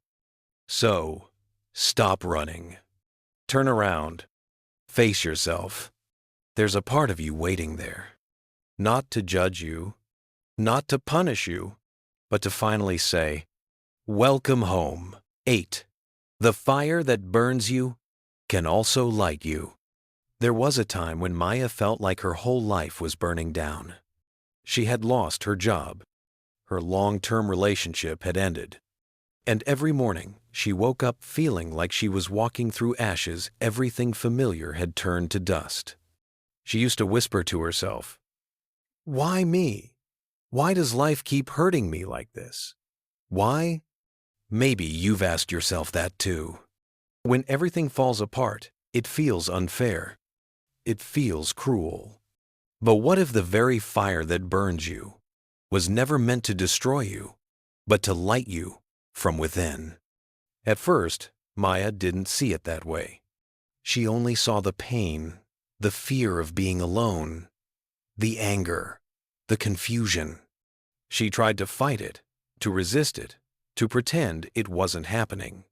So, stop running. Turn around. Face yourself. There's a part of you waiting there. Not to judge you, not to punish you, but to finally say, "Welcome home." 8. The fire that burns you can also light you. There was a time when Maya felt like her whole life was burning down. She had lost her job. Her long-term relationship had ended. And every morning, she woke up feeling like she was walking through ashes. Everything familiar had turned to dust. She used to whisper to herself, "Why me? Why does life keep hurting me like this? Why?" Maybe you've asked yourself that too. When everything falls apart, it feels unfair. It feels cruel. But what if the very fire that burns you was never meant to destroy you, but to light you from within? At first, Maya didn't see it that way. She only saw the pain, the fear of being alone, the anger, the confusion. She tried to fight it, to resist it, to pretend it wasn't happening.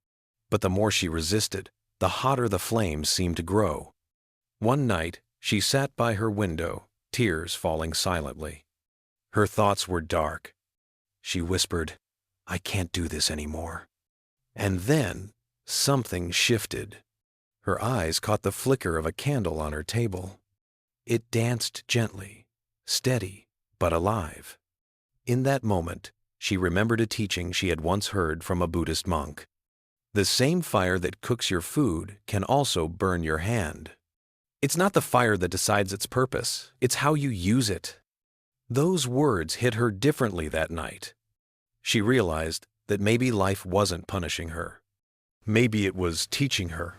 But the more she resisted, the hotter the flames seemed to grow. One night, she sat by her window, tears falling silently. Her thoughts were dark. She whispered, "I can't do this anymore." And then, something shifted. Her eyes caught the flicker of a candle on her table. It danced gently, steady, but alive. In that moment, she remembered a teaching she had once heard from a Buddhist monk. The same fire that cooks your food can also burn your hand. It's not the fire that decides its purpose, it's how you use it. Those words hit her differently that night. She realized that maybe life wasn't punishing her. Maybe it was teaching her.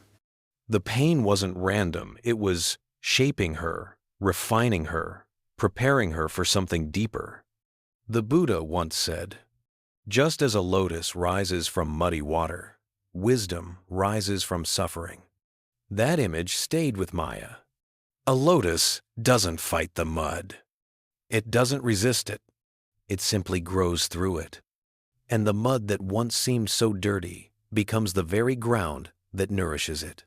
The pain wasn't random, it was shaping her, refining her, preparing her for something deeper. The Buddha once said, "Just as a lotus rises from muddy water, wisdom rises from suffering." That image stayed with Maya. A lotus doesn't fight the mud. It doesn't resist it. It simply grows through it. And the mud that once seemed so dirty becomes the very ground that nourishes it.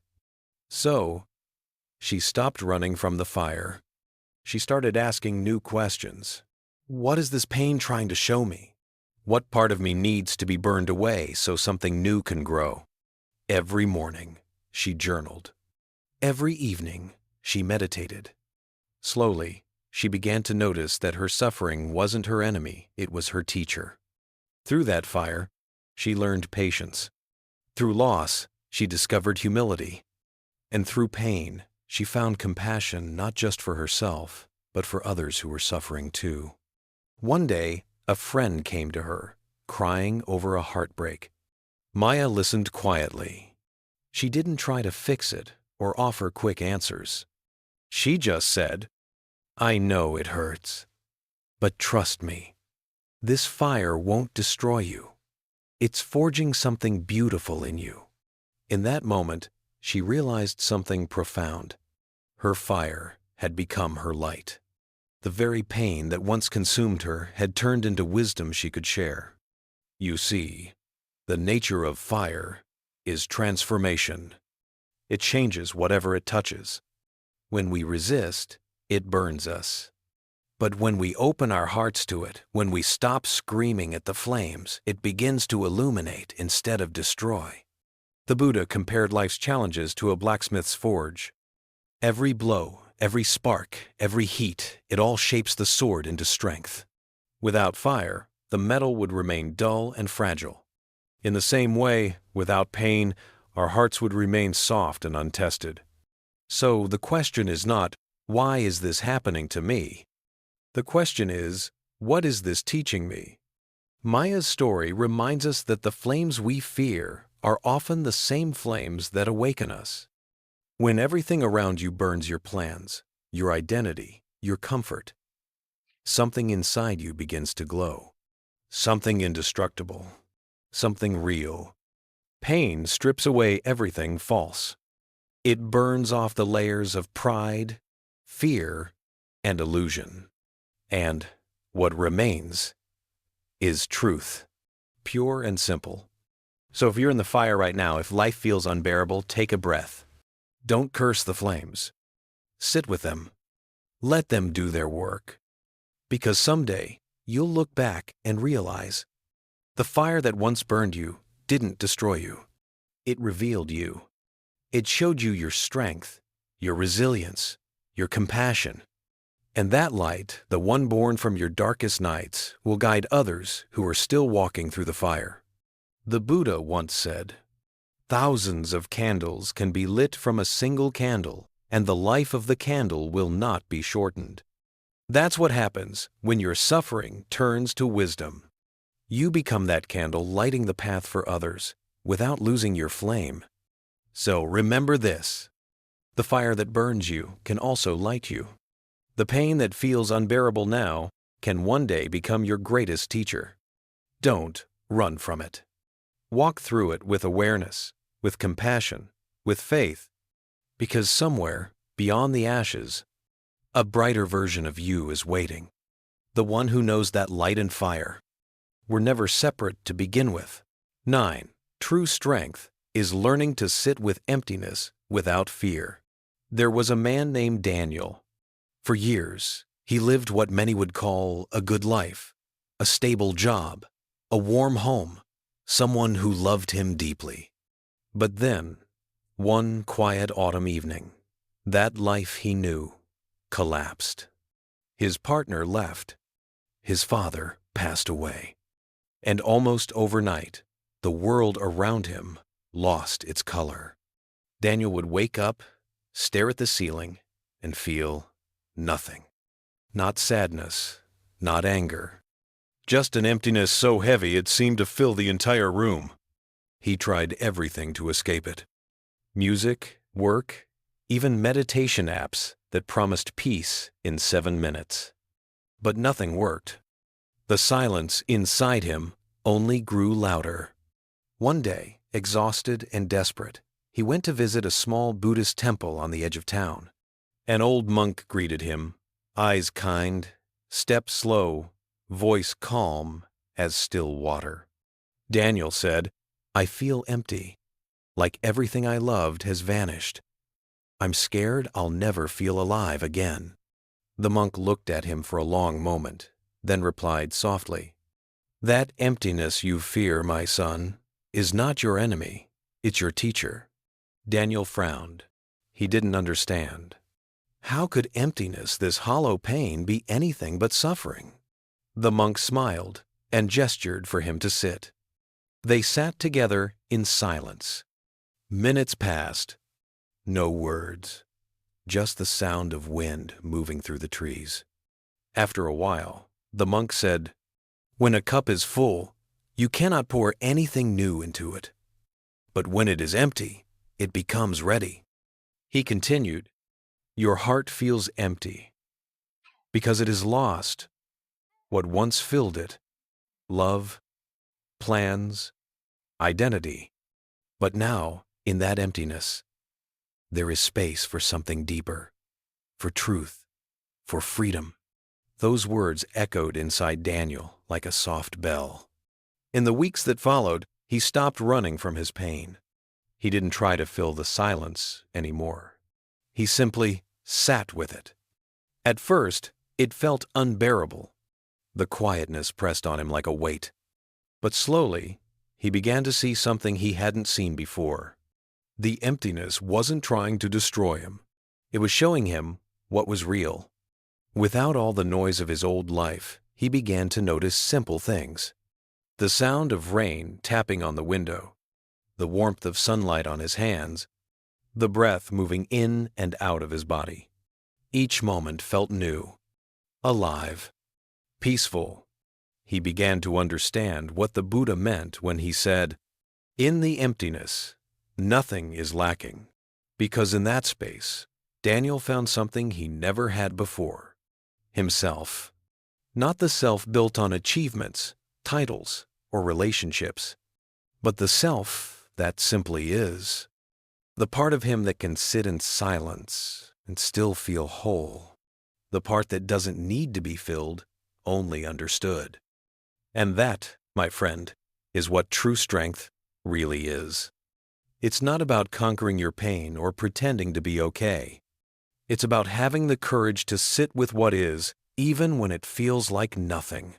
So, she stopped running from the fire. She started asking new questions. What is this pain trying to show me? What part of me needs to be burned away so something new can grow? Every morning, she journaled. Every evening, she meditated. Slowly, she began to notice that her suffering wasn't her enemy, it was her teacher. Through that fire, she learned patience. Through loss, she discovered humility. And through pain, she found compassion not just for herself, but for others who were suffering too. One day, a friend came to her, crying over a heartbreak. Maya listened quietly. She didn't try to fix it or offer quick answers. She just said, "I know it hurts, but trust me. This fire won't destroy you. It's forging something beautiful in you." In that moment, she realized something profound. Her fire had become her light. The very pain that once consumed her had turned into wisdom she could share. You see, the nature of fire is transformation. It changes whatever it touches. When we resist, it burns us. But when we open our hearts to it, when we stop screaming at the flames, it begins to illuminate instead of destroy. The Buddha compared life's challenges to a blacksmith's forge. Every blow, every spark, every heat, it all shapes the sword into strength. Without fire, the metal would remain dull and fragile. In the same way, without pain, our hearts would remain soft and untested. So the question is not, why is this happening to me? The question is, what is this teaching me? Maya's story reminds us that the flames we fear are often the same flames that awaken us. When everything around you burns your plans, your identity, your comfort, something inside you begins to glow. Something indestructible. Something real. Pain strips away everything false. It burns off the layers of pride, fear, and illusion. And what remains is truth, pure and simple. So if you're in the fire right now, if life feels unbearable, take a breath. Don't curse the flames. Sit with them. Let them do their work. Because someday, you'll look back and realize the fire that once burned you didn't destroy you. It revealed you. It showed you your strength, your resilience, your compassion. And that light, the one born from your darkest nights, will guide others who are still walking through the fire. The Buddha once said, "Thousands of candles can be lit from a single candle, and the life of the candle will not be shortened." That's what happens when your suffering turns to wisdom. You become that candle lighting the path for others without losing your flame. So remember this: the fire that burns you can also light you. The pain that feels unbearable now can one day become your greatest teacher. Don't run from it. Walk through it with awareness, with compassion, with faith, because somewhere beyond the ashes, a brighter version of you is waiting. The one who knows that light and fire were never separate to begin with. 9. True strength is learning to sit with emptiness without fear. There was a man named Daniel. For years, he lived what many would call a good life, a stable job, a warm home, someone who loved him deeply. But then, one quiet autumn evening, that life he knew collapsed. His partner left. His father passed away. And almost overnight, the world around him lost its color. Daniel would wake up, stare at the ceiling, and feel nothing. Not sadness, not anger. Just an emptiness so heavy it seemed to fill the entire room. He tried everything to escape it. Music, work, even meditation apps that promised peace in 7 minutes. But nothing worked. The silence inside him only grew louder. One day, exhausted and desperate, he went to visit a small Buddhist temple on the edge of town. An old monk greeted him, eyes kind, step slow, voice calm as still water. Daniel said, "I feel empty, like everything I loved has vanished. I'm scared I'll never feel alive again." The monk looked at him for a long moment, then replied softly, "That emptiness you fear, my son, is not your enemy, it's your teacher." Daniel frowned. He didn't understand. How could emptiness, this hollow pain, be anything but suffering? The monk smiled and gestured for him to sit. They sat together in silence. Minutes passed. No words. Just the sound of wind moving through the trees. After a while, the monk said, "When a cup is full, you cannot pour anything new into it. But when it is empty, it becomes ready." He continued, "Your heart feels empty because it has lost what once filled it: love, plans, identity. But now, in that emptiness, there is space for something deeper, for truth, for freedom." Those words echoed inside Daniel like a soft bell. In the weeks that followed, he stopped running from his pain. He didn't try to fill the silence anymore. He simply sat with it. At first, It felt unbearable. The quietness pressed on him like a weight. But slowly, he began to see something he hadn't seen before. The emptiness wasn't trying to destroy him. It was showing him what was real. Without all the noise of his old life, he began to notice simple things. The sound of rain tapping on the window, the warmth of sunlight on his hands, the breath moving in and out of his body. Each moment felt new, alive, peaceful. He began to understand what the Buddha meant when he said, "In the emptiness, nothing is lacking," because in that space, Daniel found something he never had before: himself. Not the self built on achievements, titles, or relationships, but the self that simply is. The part of him that can sit in silence and still feel whole. The part that doesn't need to be filled, only understood. And that, my friend, is what true strength really is. It's not about conquering your pain or pretending to be okay. It's about having the courage to sit with what is, even when it feels like nothing.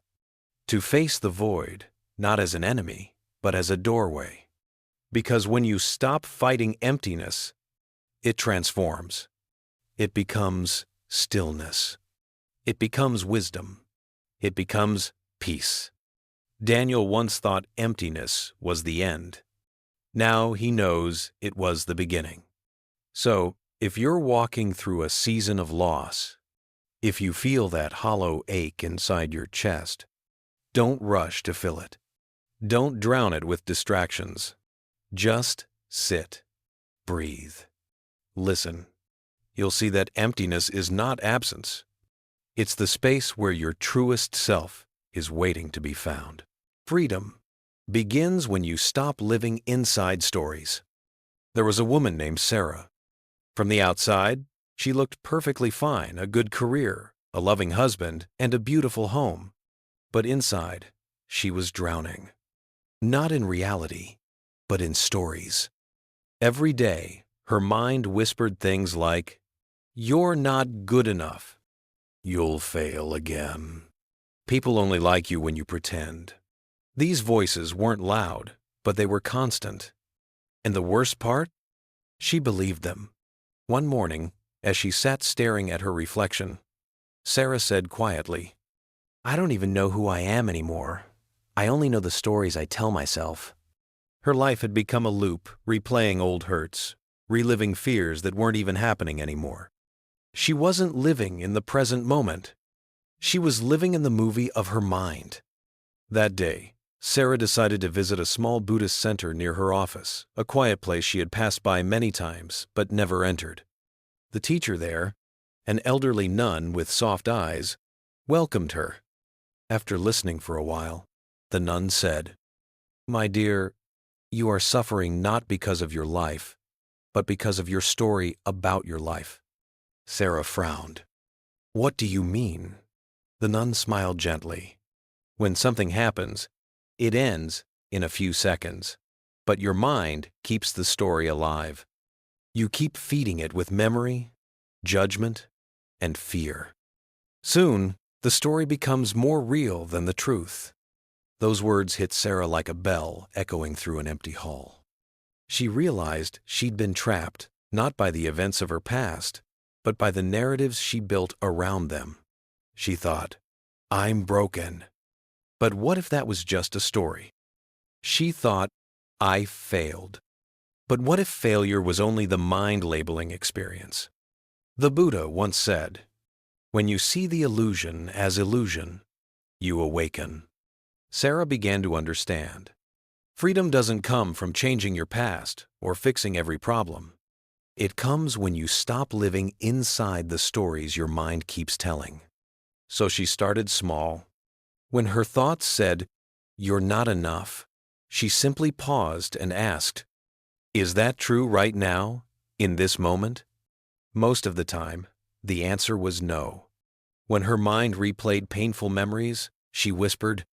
To face the void, not as an enemy, but as a doorway. Because when you stop fighting emptiness, it transforms. It becomes stillness. It becomes wisdom. It becomes peace. Daniel once thought emptiness was the end. Now he knows it was the beginning. So, if you're walking through a season of loss, if you feel that hollow ache inside your chest, don't rush to fill it. Don't drown it with distractions. Just sit. Breathe. Listen. You'll see that emptiness is not absence. It's the space where your truest self is waiting to be found. Freedom begins when you stop living inside stories. There was a woman named Sarah. From the outside, she looked perfectly fine, a good career, a loving husband, and a beautiful home. But inside, she was drowning. Not in reality, but in stories. Every day, her mind whispered things like, "You're not good enough. You'll fail again. People only like you when you pretend." These voices weren't loud, but they were constant. And the worst part? She believed them. One morning, as she sat staring at her reflection, Sarah said quietly, "I don't even know who I am anymore. I only know the stories I tell myself." Her life had become a loop, replaying old hurts, reliving fears that weren't even happening anymore. She wasn't living in the present moment. She was living in the movie of her mind. That day, Sarah decided to visit a small Buddhist center near her office, a quiet place she had passed by many times but never entered. The teacher there, an elderly nun with soft eyes, welcomed her. After listening for a while, the nun said, "My dear, you are suffering not because of your life, but because of your story about your life." Sarah frowned. "What do you mean?" The nun smiled gently. "When something happens, it ends in a few seconds, but your mind keeps the story alive. You keep feeding it with memory, judgment, and fear. Soon, the story becomes more real than the truth." Those words hit Sarah like a bell echoing through an empty hall. She realized she'd been trapped, not by the events of her past, but by the narratives she built around them. She thought, "I'm broken." But what if that was just a story? She thought, "I failed." But what if failure was only the mind-labeling experience? The Buddha once said, "When you see the illusion as illusion, you awaken." Sarah began to understand. Freedom doesn't come from changing your past or fixing every problem. It comes when you stop living inside the stories your mind keeps telling. So she started small. When her thoughts said, "You're not enough," she simply paused and asked, "Is that true right now, in this moment?" Most of the time, the answer was no. When her mind replayed painful memories, she whispered,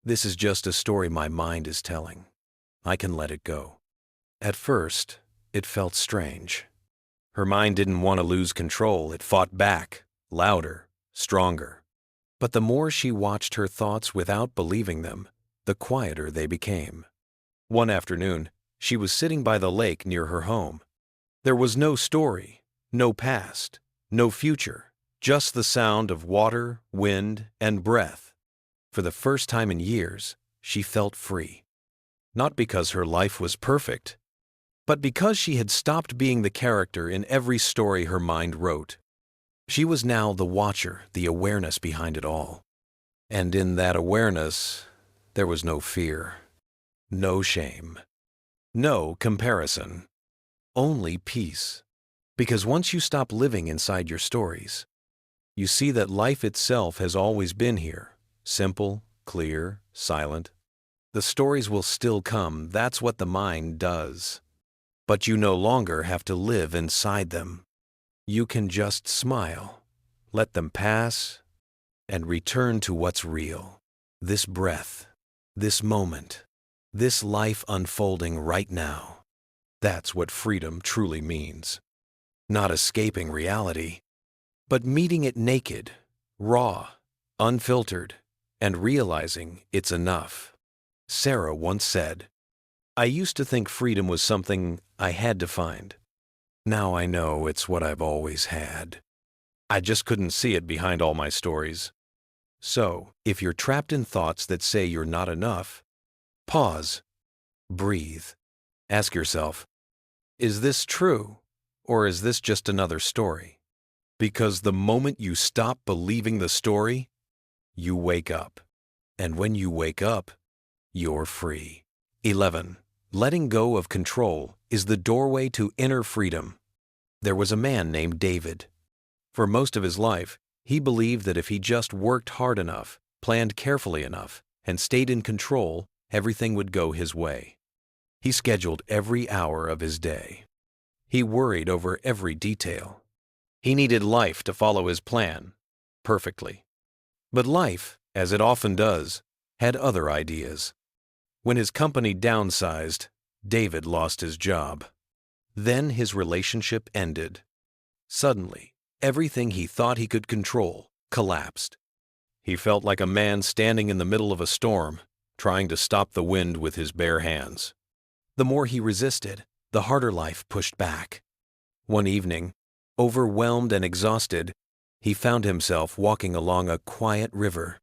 "This is just a story my mind is telling. I can let it go." At first, it felt strange. Her mind didn't want to lose control. It fought back, louder, stronger. But the more she watched her thoughts without believing them, the quieter they became. One afternoon, she was sitting by the lake near her home. There was no story, no past, no future, just the sound of water, wind, and breath. For the first time in years, she felt free. Not because her life was perfect, but because she had stopped being the character in every story her mind wrote. She was now the watcher, the awareness behind it all. And in that awareness, there was no fear, no shame, no comparison, only peace. Because once you stop living inside your stories, you see that life itself has always been here, simple, clear, silent. The stories will still come, that's what the mind does. But you no longer have to live inside them. You can just smile, let them pass, and return to what's real. This breath, this moment, this life unfolding right now. That's what freedom truly means. Not escaping reality, but meeting it naked, raw, unfiltered, and realizing it's enough. Sarah once said, "I used to think freedom was something I had to find. Now I know it's what I've always had. I just couldn't see it behind all my stories." So, if you're trapped in thoughts that say you're not enough, pause, breathe, ask yourself, is this true, or is this just another story? Because the moment you stop believing the story, you wake up. And when you wake up, you're free. 11. Letting go of control is the doorway to inner freedom. There was a man named David. For most of his life, he believed that if he just worked hard enough, planned carefully enough, and stayed in control, everything would go his way. He scheduled every hour of his day. He worried over every detail. He needed life to follow his plan perfectly. But life, as it often does, had other ideas. When his company downsized, David lost his job. Then his relationship ended. Suddenly, everything he thought he could control collapsed. He felt like a man standing in the middle of a storm, trying to stop the wind with his bare hands. The more he resisted, the harder life pushed back. One evening, overwhelmed and exhausted, he found himself walking along a quiet river.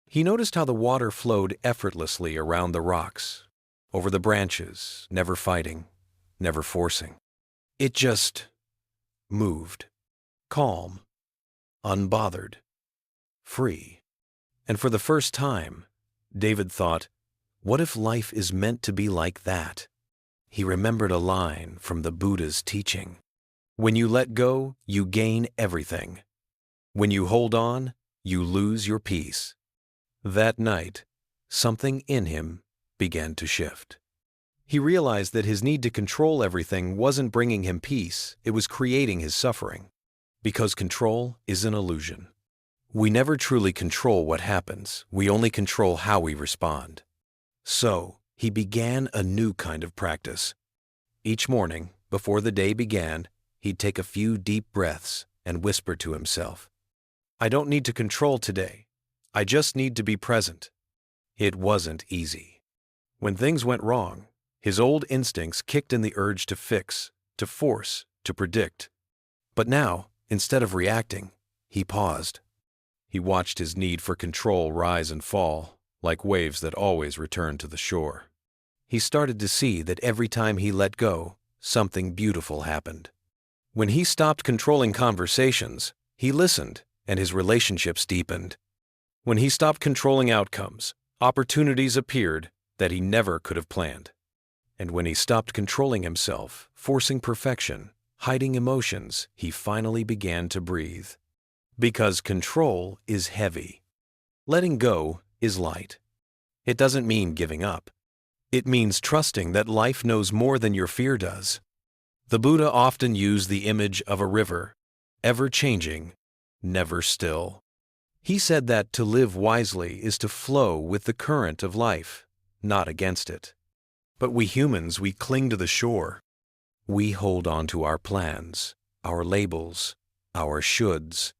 He noticed how the water flowed effortlessly around the rocks, over the branches, never fighting, never forcing. It just moved, calm, unbothered, free. And for the first time, David thought, what if life is meant to be like that? He remembered a line from the Buddha's teaching. When you let go, you gain everything. When you hold on, you lose your peace. That night, something in him began to shift. He realized that his need to control everything wasn't bringing him peace, it was creating his suffering. Because control is an illusion. We never truly control what happens, we only control how we respond. So, he began a new kind of practice. Each morning, before the day began, he'd take a few deep breaths and whisper to himself, I don't need to control today. I just need to be present. It wasn't easy. When things went wrong, his old instincts kicked in the urge to fix, to force, to predict. But now, instead of reacting, he paused. He watched his need for control rise and fall, like waves that always return to the shore. He started to see that every time he let go, something beautiful happened. When he stopped controlling conversations, he listened, and his relationships deepened. When he stopped controlling outcomes, opportunities appeared that he never could have planned. And when he stopped controlling himself, forcing perfection, hiding emotions, he finally began to breathe. Because control is heavy. Letting go is light. It doesn't mean giving up. It means trusting that life knows more than your fear does. The Buddha often used the image of a river, ever changing, never still. He said that to live wisely is to flow with the current of life, not against it. But we humans, we cling to the shore. We hold on to our plans, our labels, our shoulds.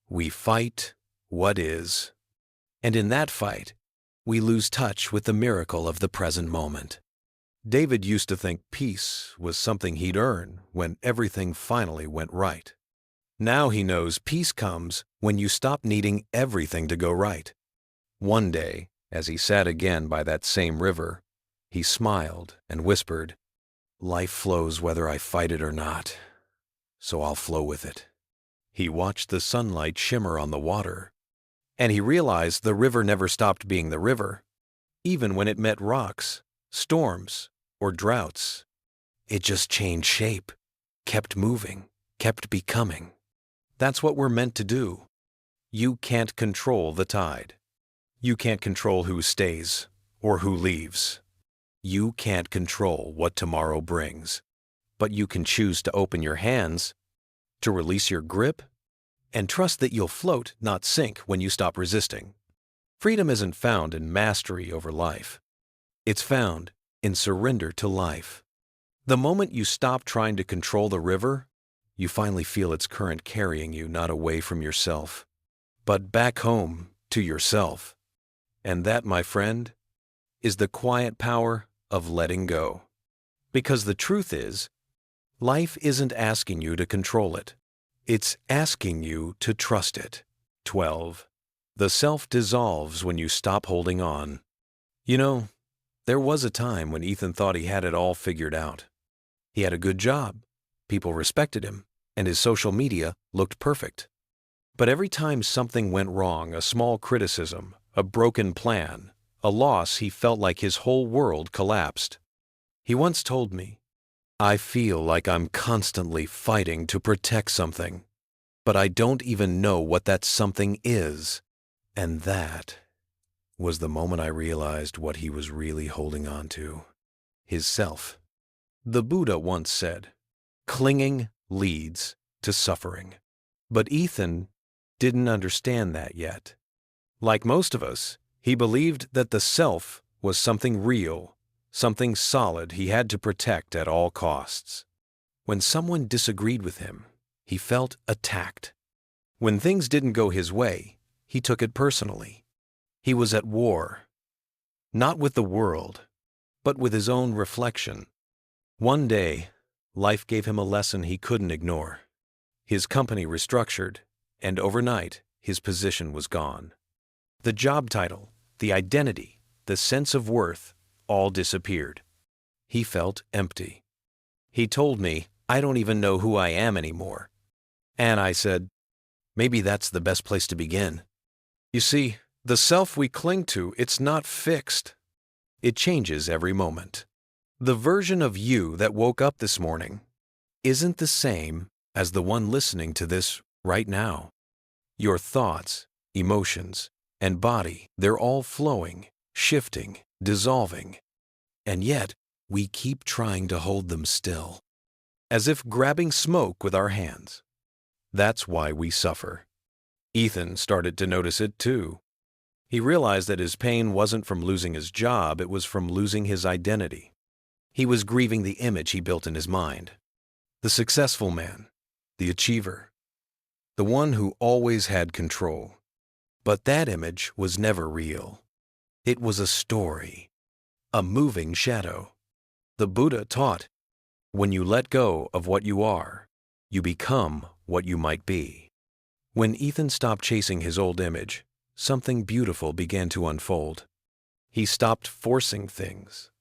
We fight what is, and in that fight, we lose touch with the miracle of the present moment. David used to think peace was something he'd earn when everything finally went right. Now he knows peace comes when you stop needing everything to go right. One day, as he sat again by that same river, he smiled and whispered, "Life flows whether I fight it or not, so I'll flow with it." He watched the sunlight shimmer on the water, and he realized the river never stopped being the river, even when it met rocks, storms, or droughts. It just changed shape, kept moving, kept becoming. That's what we're meant to do. You can't control the tide. You can't control who stays or who leaves. You can't control what tomorrow brings, but you can choose to open your hands, to release your grip, and trust that you'll float, not sink, when you stop resisting. Freedom isn't found in mastery over life. It's found in surrender to life. The moment you stop trying to control the river, you finally feel its current carrying you not away from yourself, but back home to yourself. And that, my friend, is the quiet power of letting go. Because the truth is, life isn't asking you to control it. It's asking you to trust it. 12. The self dissolves when you stop holding on. You know, there was a time when Ethan thought he had it all figured out. He had a good job, people respected him, and his social media looked perfect. But every time something went wrong, a small criticism, a broken plan, a loss, he felt like his whole world collapsed. He once told me, "I feel like I'm constantly fighting to protect something, but I don't even know what that something is." And that was the moment I realized what he was really holding on to: his self. The Buddha once said, "Clinging leads to suffering." But Ethan didn't understand that yet. Like most of us, he believed that the self was something real, something solid he had to protect at all costs. When someone disagreed with him, he felt attacked. When things didn't go his way, he took it personally. He was at war, not with the world, but with his own reflection. One day, life gave him a lesson he couldn't ignore. His company restructured, and overnight, his position was gone. The job title, the identity, the sense of worth, all disappeared. He felt empty. He told me, "I don't even know who I am anymore." And I said, maybe that's the best place to begin. You see, the self we cling to, it's not fixed. It changes every moment. The version of you that woke up this morning isn't the same as the one listening to this right now. Your thoughts, emotions, and body, they're all flowing, shifting, dissolving. And yet, we keep trying to hold them still, as if grabbing smoke with our hands. That's why we suffer. Ethan started to notice it too. He realized that his pain wasn't from losing his job, it was from losing his identity. He was grieving the image he built in his mind. The successful man, the achiever, the one who always had control. But that image was never real. It was a story, a moving shadow. The Buddha taught, when you let go of what you are, you become what you might be. When Ethan stopped chasing his old image, something beautiful began to unfold. He stopped forcing things.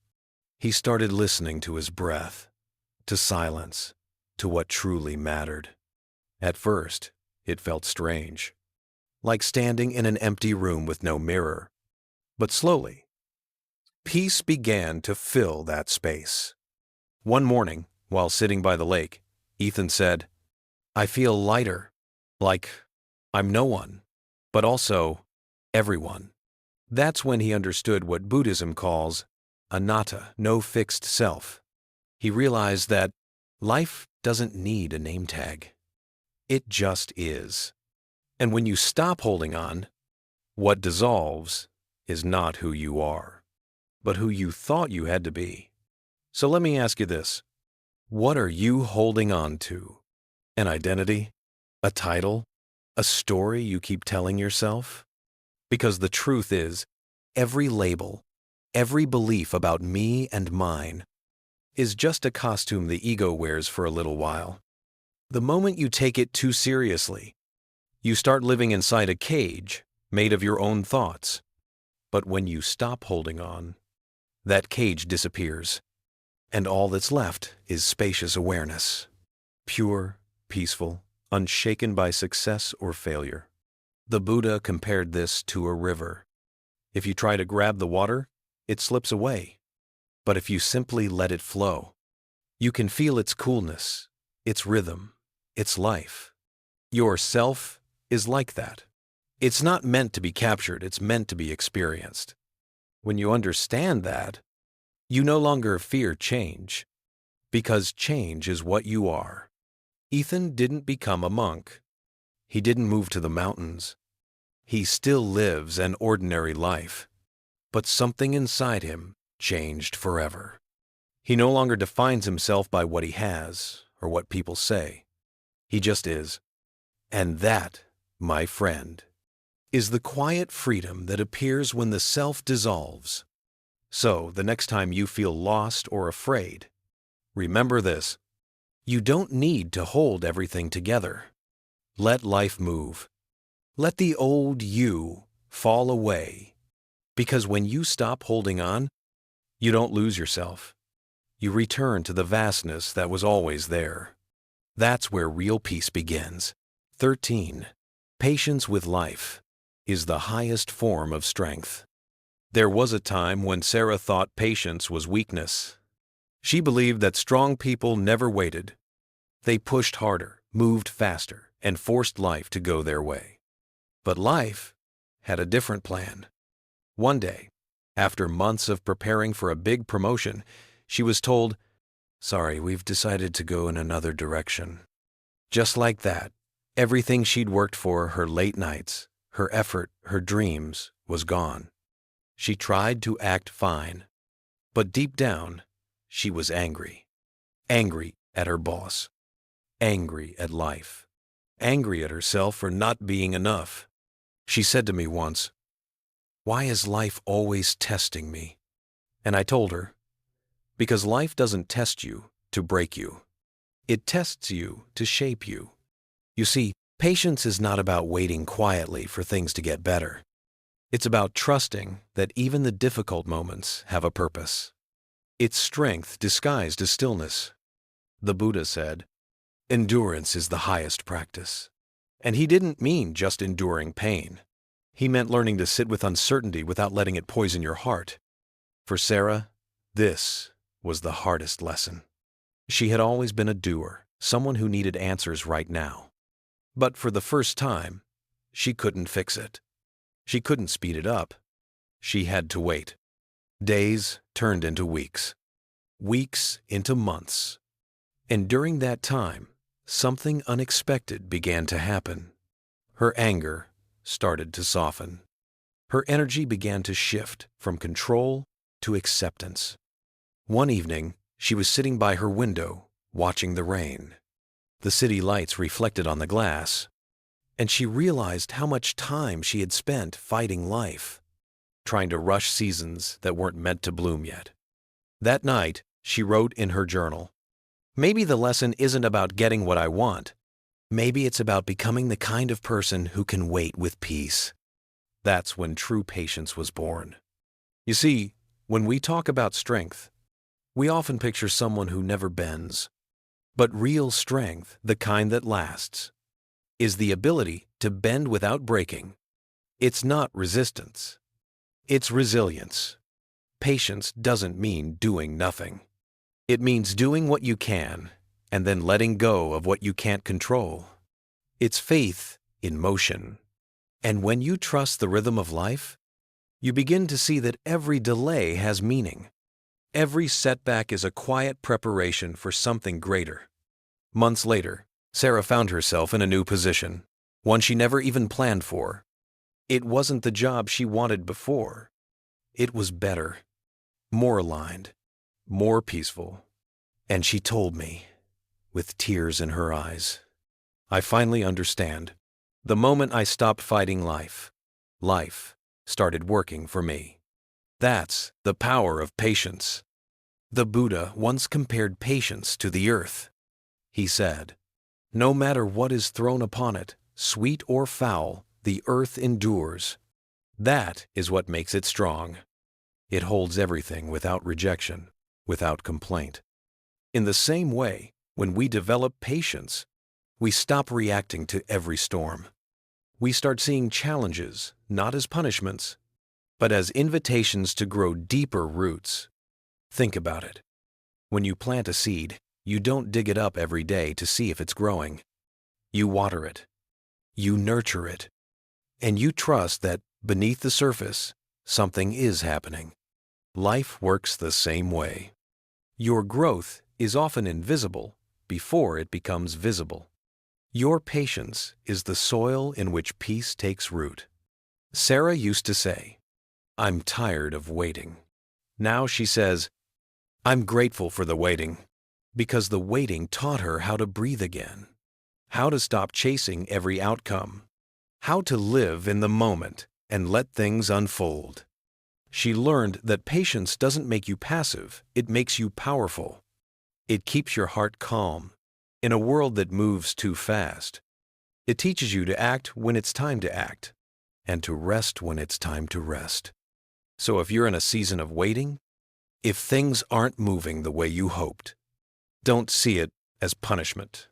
He started listening to his breath, to silence, to what truly mattered. At first, it felt strange, like standing in an empty room with no mirror. But slowly, peace began to fill that space. One morning, while sitting by the lake, Ethan said, "I feel lighter, like I'm no one, but also everyone." That's when he understood what Buddhism calls anatta, no fixed self. He realized that life doesn't need a name tag. It just is. And when you stop holding on, what dissolves is not who you are, but who you thought you had to be. So let me ask you this. What are you holding on to? An identity? A title? A story you keep telling yourself? Because the truth is, every label, every belief about me and mine is just a costume the ego wears for a little while. The moment you take it too seriously, you start living inside a cage made of your own thoughts. But when you stop holding on, that cage disappears, and all that's left is spacious awareness. Pure, peaceful, unshaken by success or failure. The Buddha compared this to a river. If you try to grab the water, it slips away. But if you simply let it flow, you can feel its coolness, its rhythm, its life. Your self is like that. It's not meant to be captured, it's meant to be experienced. When you understand that, you no longer fear change, because change is what you are. Ethan didn't become a monk. He didn't move to the mountains. He still lives an ordinary life, but something inside him changed forever. He no longer defines himself by what he has or what people say. He just is. And that, my friend, is the quiet freedom that appears when the self dissolves. So, the next time you feel lost or afraid, remember this: you don't need to hold everything together. Let life move. Let the old you fall away. Because when you stop holding on, you don't lose yourself. You return to the vastness that was always there. That's where real peace begins. 13. Patience with life is the highest form of strength. There was a time when Sarah thought patience was weakness. She believed that strong people never waited. They pushed harder, moved faster, and forced life to go their way. But life had a different plan. One day, after months of preparing for a big promotion, she was told, "Sorry, we've decided to go in another direction." Just like that, everything she'd worked for, her late nights, her effort, her dreams, was gone. She tried to act fine, but deep down, she was angry. Angry at her boss. Angry at life. Angry at herself for not being enough. She said to me once, "Why is life always testing me?" And I told her, because life doesn't test you to break you. It tests you to shape you. You see, patience is not about waiting quietly for things to get better. It's about trusting that even the difficult moments have a purpose. It's strength disguised as stillness. The Buddha said, "Endurance is the highest practice." And he didn't mean just enduring pain. He meant learning to sit with uncertainty without letting it poison your heart. For Sarah, this was the hardest lesson. She had always been a doer, someone who needed answers right now. But for the first time, she couldn't fix it. She couldn't speed it up. She had to wait. Days turned into weeks. Weeks into months. And during that time, something unexpected began to happen. Her anger started to soften. Her energy began to shift from control to acceptance. One evening, she was sitting by her window, watching the rain. The city lights reflected on the glass, and she realized how much time she had spent fighting life, trying to rush seasons that weren't meant to bloom yet. That night, she wrote in her journal, "Maybe the lesson isn't about getting what I want. Maybe it's about becoming the kind of person who can wait with peace." That's when true patience was born. You see, when we talk about strength, we often picture someone who never bends. But real strength, the kind that lasts, is the ability to bend without breaking. It's not resistance. It's resilience. Patience doesn't mean doing nothing. It means doing what you can and then letting go of what you can't control. It's faith in motion. And when you trust the rhythm of life, you begin to see that every delay has meaning. Every setback is a quiet preparation for something greater. Months later, Sarah found herself in a new position, one she never even planned for. It wasn't the job she wanted before. It was better, more aligned, more peaceful. And she told me, with tears in her eyes, "I finally understand. The moment I stopped fighting life, life started working for me. That's the power of patience. The Buddha once compared patience to the earth. He said, "No matter what is thrown upon it, sweet or foul, the earth endures. That is what makes it strong. It holds everything without rejection, without complaint." In the same way, when we develop patience, we stop reacting to every storm. We start seeing challenges not as punishments, but as invitations to grow deeper roots. Think about it. When you plant a seed, you don't dig it up every day to see if it's growing. You water it, you nurture it, and you trust that beneath the surface, something is happening. Life works the same way. Your growth is often invisible before it becomes visible. Your patience is the soil in which peace takes root. Sarah used to say, "I'm tired of waiting." Now she says, "I'm grateful for the waiting," because the waiting taught her how to breathe again, how to stop chasing every outcome, how to live in the moment and let things unfold. She learned that patience doesn't make you passive, it makes you powerful. It keeps your heart calm in a world that moves too fast. It teaches you to act when it's time to act, and to rest when it's time to rest. So if you're in a season of waiting, if things aren't moving the way you hoped, don't see it as punishment.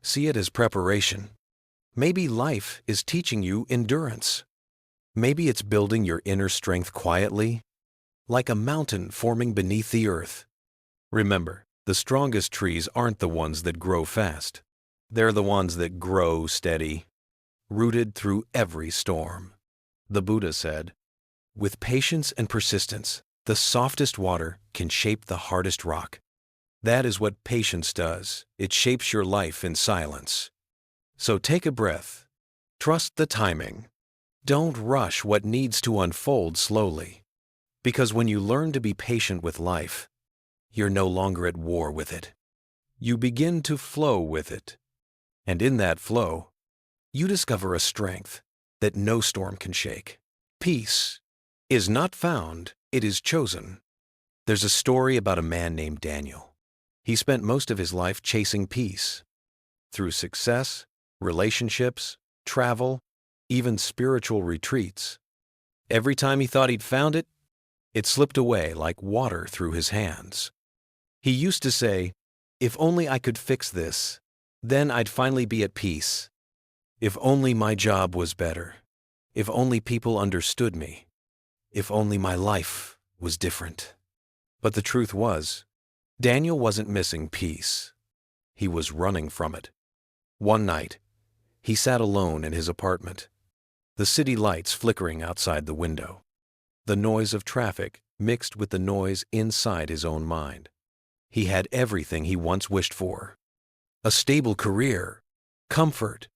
See it as preparation. Maybe life is teaching you endurance. Maybe it's building your inner strength quietly, like a mountain forming beneath the earth. Remember, the strongest trees aren't the ones that grow fast. They're the ones that grow steady, rooted through every storm. The Buddha said, "With patience and persistence, the softest water can shape the hardest rock." That is what patience does. It shapes your life in silence. So take a breath. Trust the timing. Don't rush what needs to unfold slowly. Because when you learn to be patient with life, you're no longer at war with it. You begin to flow with it. And in that flow, you discover a strength that no storm can shake. Peace is not found, it is chosen. There's a story about a man named Daniel. He spent most of his life chasing peace. Through success, relationships, travel, even spiritual retreats. Every time he thought he'd found it, it slipped away like water through his hands. He used to say, "If only I could fix this, then I'd finally be at peace. If only my job was better. If only people understood me. If only my life was different." But the truth was, Daniel wasn't missing peace. He was running from it. One night, he sat alone in his apartment, the city lights flickering outside the window, the noise of traffic mixed with the noise inside his own mind. He had everything he once wished for: a stable career, comfort,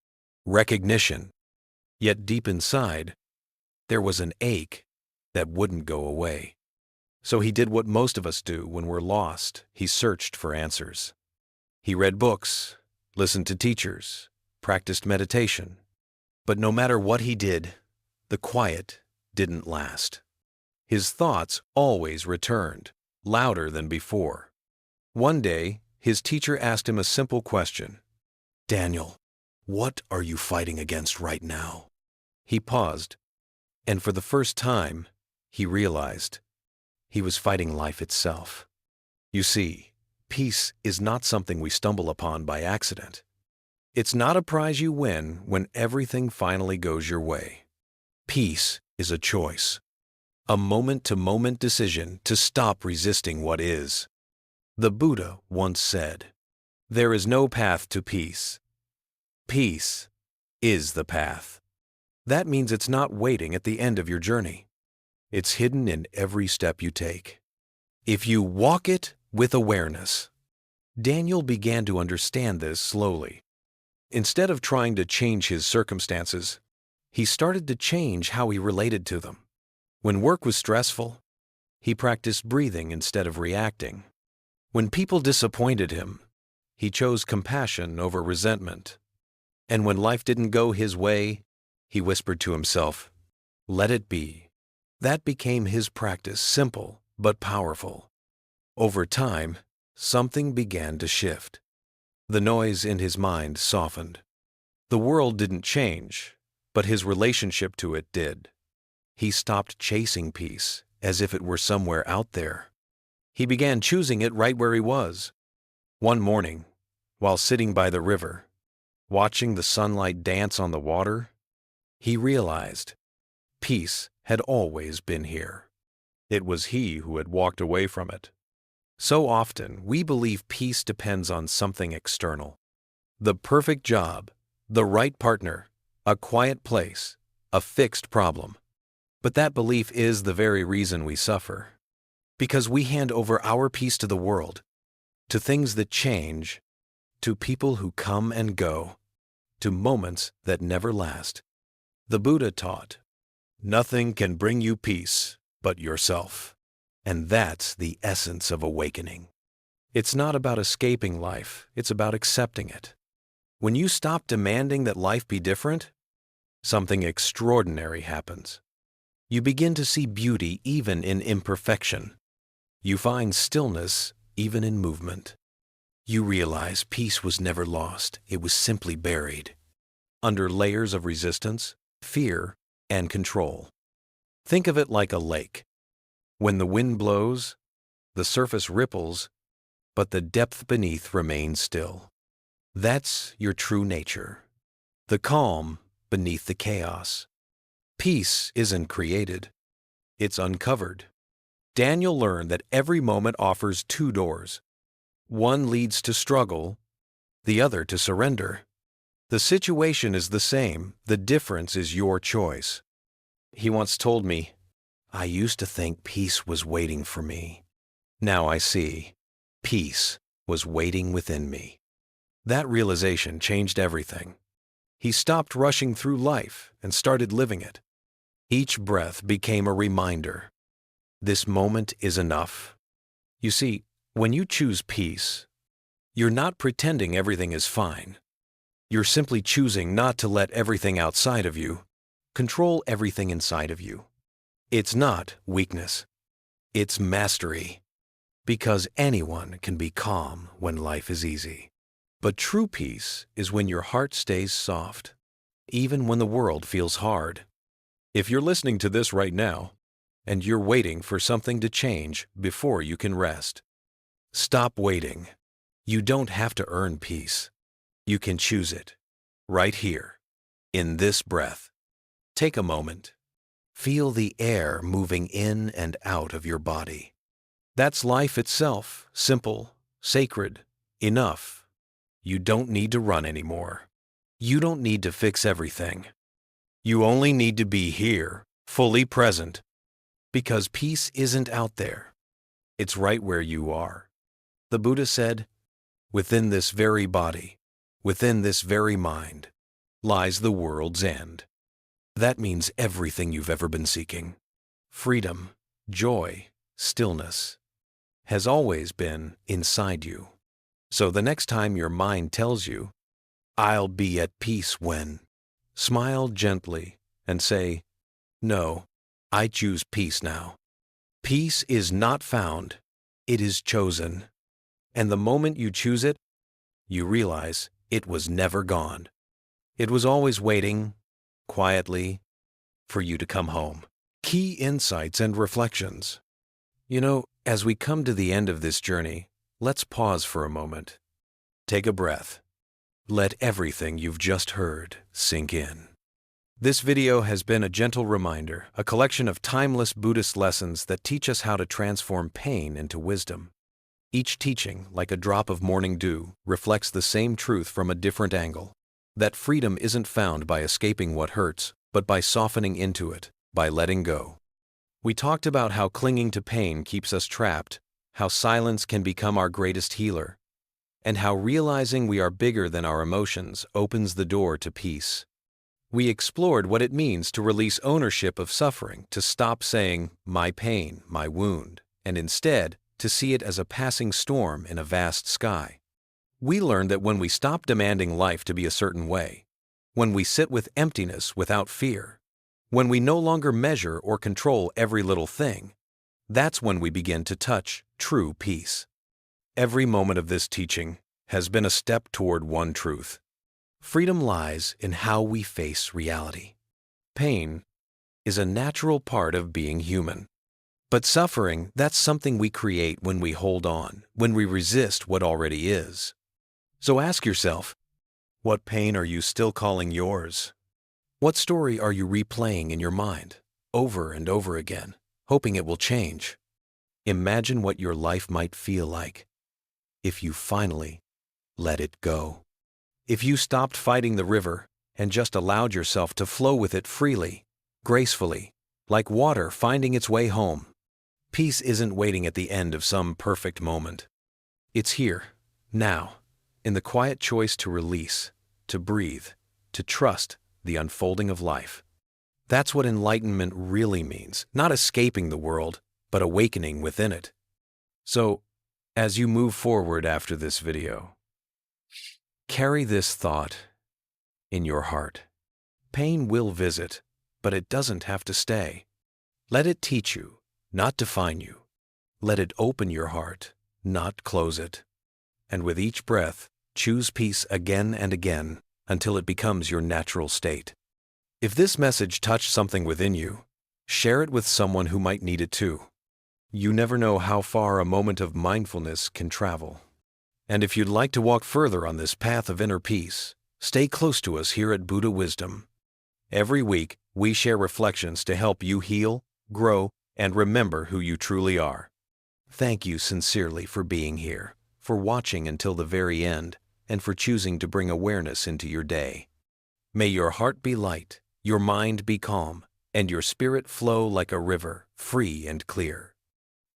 recognition. Yet deep inside, there was an ache that wouldn't go away. So he did what most of us do when we're lost. He searched for answers. He read books, listened to teachers, practiced meditation. But no matter what he did, the quiet didn't last. His thoughts always returned, louder than before. One day, his teacher asked him a simple question. "Daniel, what are you fighting against right now?" He paused, and for the first time, he realized he was fighting life itself. You see, peace is not something we stumble upon by accident. It's not a prize you win when everything finally goes your way. Peace is a choice, a moment-to-moment decision to stop resisting what is. The Buddha once said, "There is no path to peace. Peace is the path." That means it's not waiting at the end of your journey. It's hidden in every step you take. If you walk it with awareness. Daniel began to understand this slowly. Instead of trying to change his circumstances, he started to change how he related to them. When work was stressful, he practiced breathing instead of reacting. When people disappointed him, he chose compassion over resentment. And when life didn't go his way, he whispered to himself, "Let it be." That became his practice, simple but powerful. Over time, something began to shift. The noise in his mind softened. The world didn't change, but his relationship to it did. He stopped chasing peace as if it were somewhere out there. He began choosing it right where he was. One morning, while sitting by the river, watching the sunlight dance on the water, he realized peace had always been here. It was he who had walked away from it. So often, we believe peace depends on something external. The perfect job, the right partner, a quiet place, a fixed problem. But that belief is the very reason we suffer. Because we hand over our peace to the world, to things that change, to people who come and go, to moments that never last. The Buddha taught, "Nothing can bring you peace but yourself." And that's the essence of awakening. It's not about escaping life, it's about accepting it. When you stop demanding that life be different, something extraordinary happens. You begin to see beauty even in imperfection. You find stillness even in movement. You realize peace was never lost, it was simply buried under layers of resistance, fear, and control. Think of it like a lake. When the wind blows, the surface ripples, but the depth beneath remains still. That's your true nature, the calm beneath the chaos. Peace isn't created, it's uncovered. Daniel learned that every moment offers two doors. One leads to struggle, the other to surrender. The situation is the same, the difference is your choice. He once told me, "I used to think peace was waiting for me. Now I see, peace was waiting within me." That realization changed everything. He stopped rushing through life and started living it. Each breath became a reminder. This moment is enough. You see, when you choose peace, you're not pretending everything is fine. You're simply choosing not to let everything outside of you control everything inside of you. It's not weakness. It's mastery. Because anyone can be calm when life is easy. But true peace is when your heart stays soft, even when the world feels hard. If you're listening to this right now, and you're waiting for something to change before you can rest, stop waiting. You don't have to earn peace. You can choose it, right here, in this breath. Take a moment. Feel the air moving in and out of your body. That's life itself, simple, sacred, enough. You don't need to run anymore. You don't need to fix everything. You only need to be here, fully present. Because peace isn't out there. It's right where you are. The Buddha said, "Within this very body, within this very mind, lies the world's end." That means everything you've ever been seeking. Freedom, joy, stillness has always been inside you. So the next time your mind tells you, "I'll be at peace when," smile gently and say, "No, I choose peace now." Peace is not found, it is chosen. And the moment you choose it, you realize it was never gone. It was always waiting, quietly, for you to come home. Key insights and reflections. As we come to the end of this journey, let's pause for a moment. Take a breath. Let everything you've just heard sink in. This video has been a gentle reminder, a collection of timeless Buddhist lessons that teach us how to transform pain into wisdom. Each teaching, like a drop of morning dew, reflects the same truth from a different angle. That freedom isn't found by escaping what hurts, but by softening into it, by letting go. We talked about how clinging to pain keeps us trapped, how silence can become our greatest healer, and how realizing we are bigger than our emotions opens the door to peace. We explored what it means to release ownership of suffering, to stop saying, "my pain, my wound," and instead, to see it as a passing storm in a vast sky. We learned that when we stop demanding life to be a certain way, when we sit with emptiness without fear, when we no longer measure or control every little thing, that's when we begin to touch true peace. Every moment of this teaching has been a step toward one truth. Freedom lies in how we face reality. Pain is a natural part of being human. But suffering, that's something we create when we hold on, when we resist what already is. So ask yourself, what pain are you still calling yours? What story are you replaying in your mind, over and over again, hoping it will change? Imagine what your life might feel like if you finally let it go. If you stopped fighting the river and just allowed yourself to flow with it freely, gracefully, like water finding its way home. Peace isn't waiting at the end of some perfect moment. It's here, now, in the quiet choice to release, to breathe, to trust the unfolding of life. That's what enlightenment really means, not escaping the world, but awakening within it. So, as you move forward after this video, carry this thought in your heart. Pain will visit, but it doesn't have to stay. Let it teach you, not define you. Let it open your heart, not close it. And with each breath, choose peace again and again until it becomes your natural state. If this message touched something within you, share it with someone who might need it too. You never know how far a moment of mindfulness can travel. And if you'd like to walk further on this path of inner peace, stay close to us here at Buddhist Wisdom. Every week, we share reflections to help you heal, grow, and remember who you truly are. Thank you sincerely for being here, for watching until the very end, and for choosing to bring awareness into your day. May your heart be light, your mind be calm, and your spirit flow like a river, free and clear.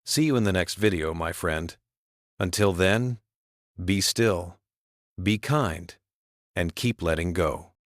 See you in the next video, my friend. Until then, be still, be kind, and keep letting go.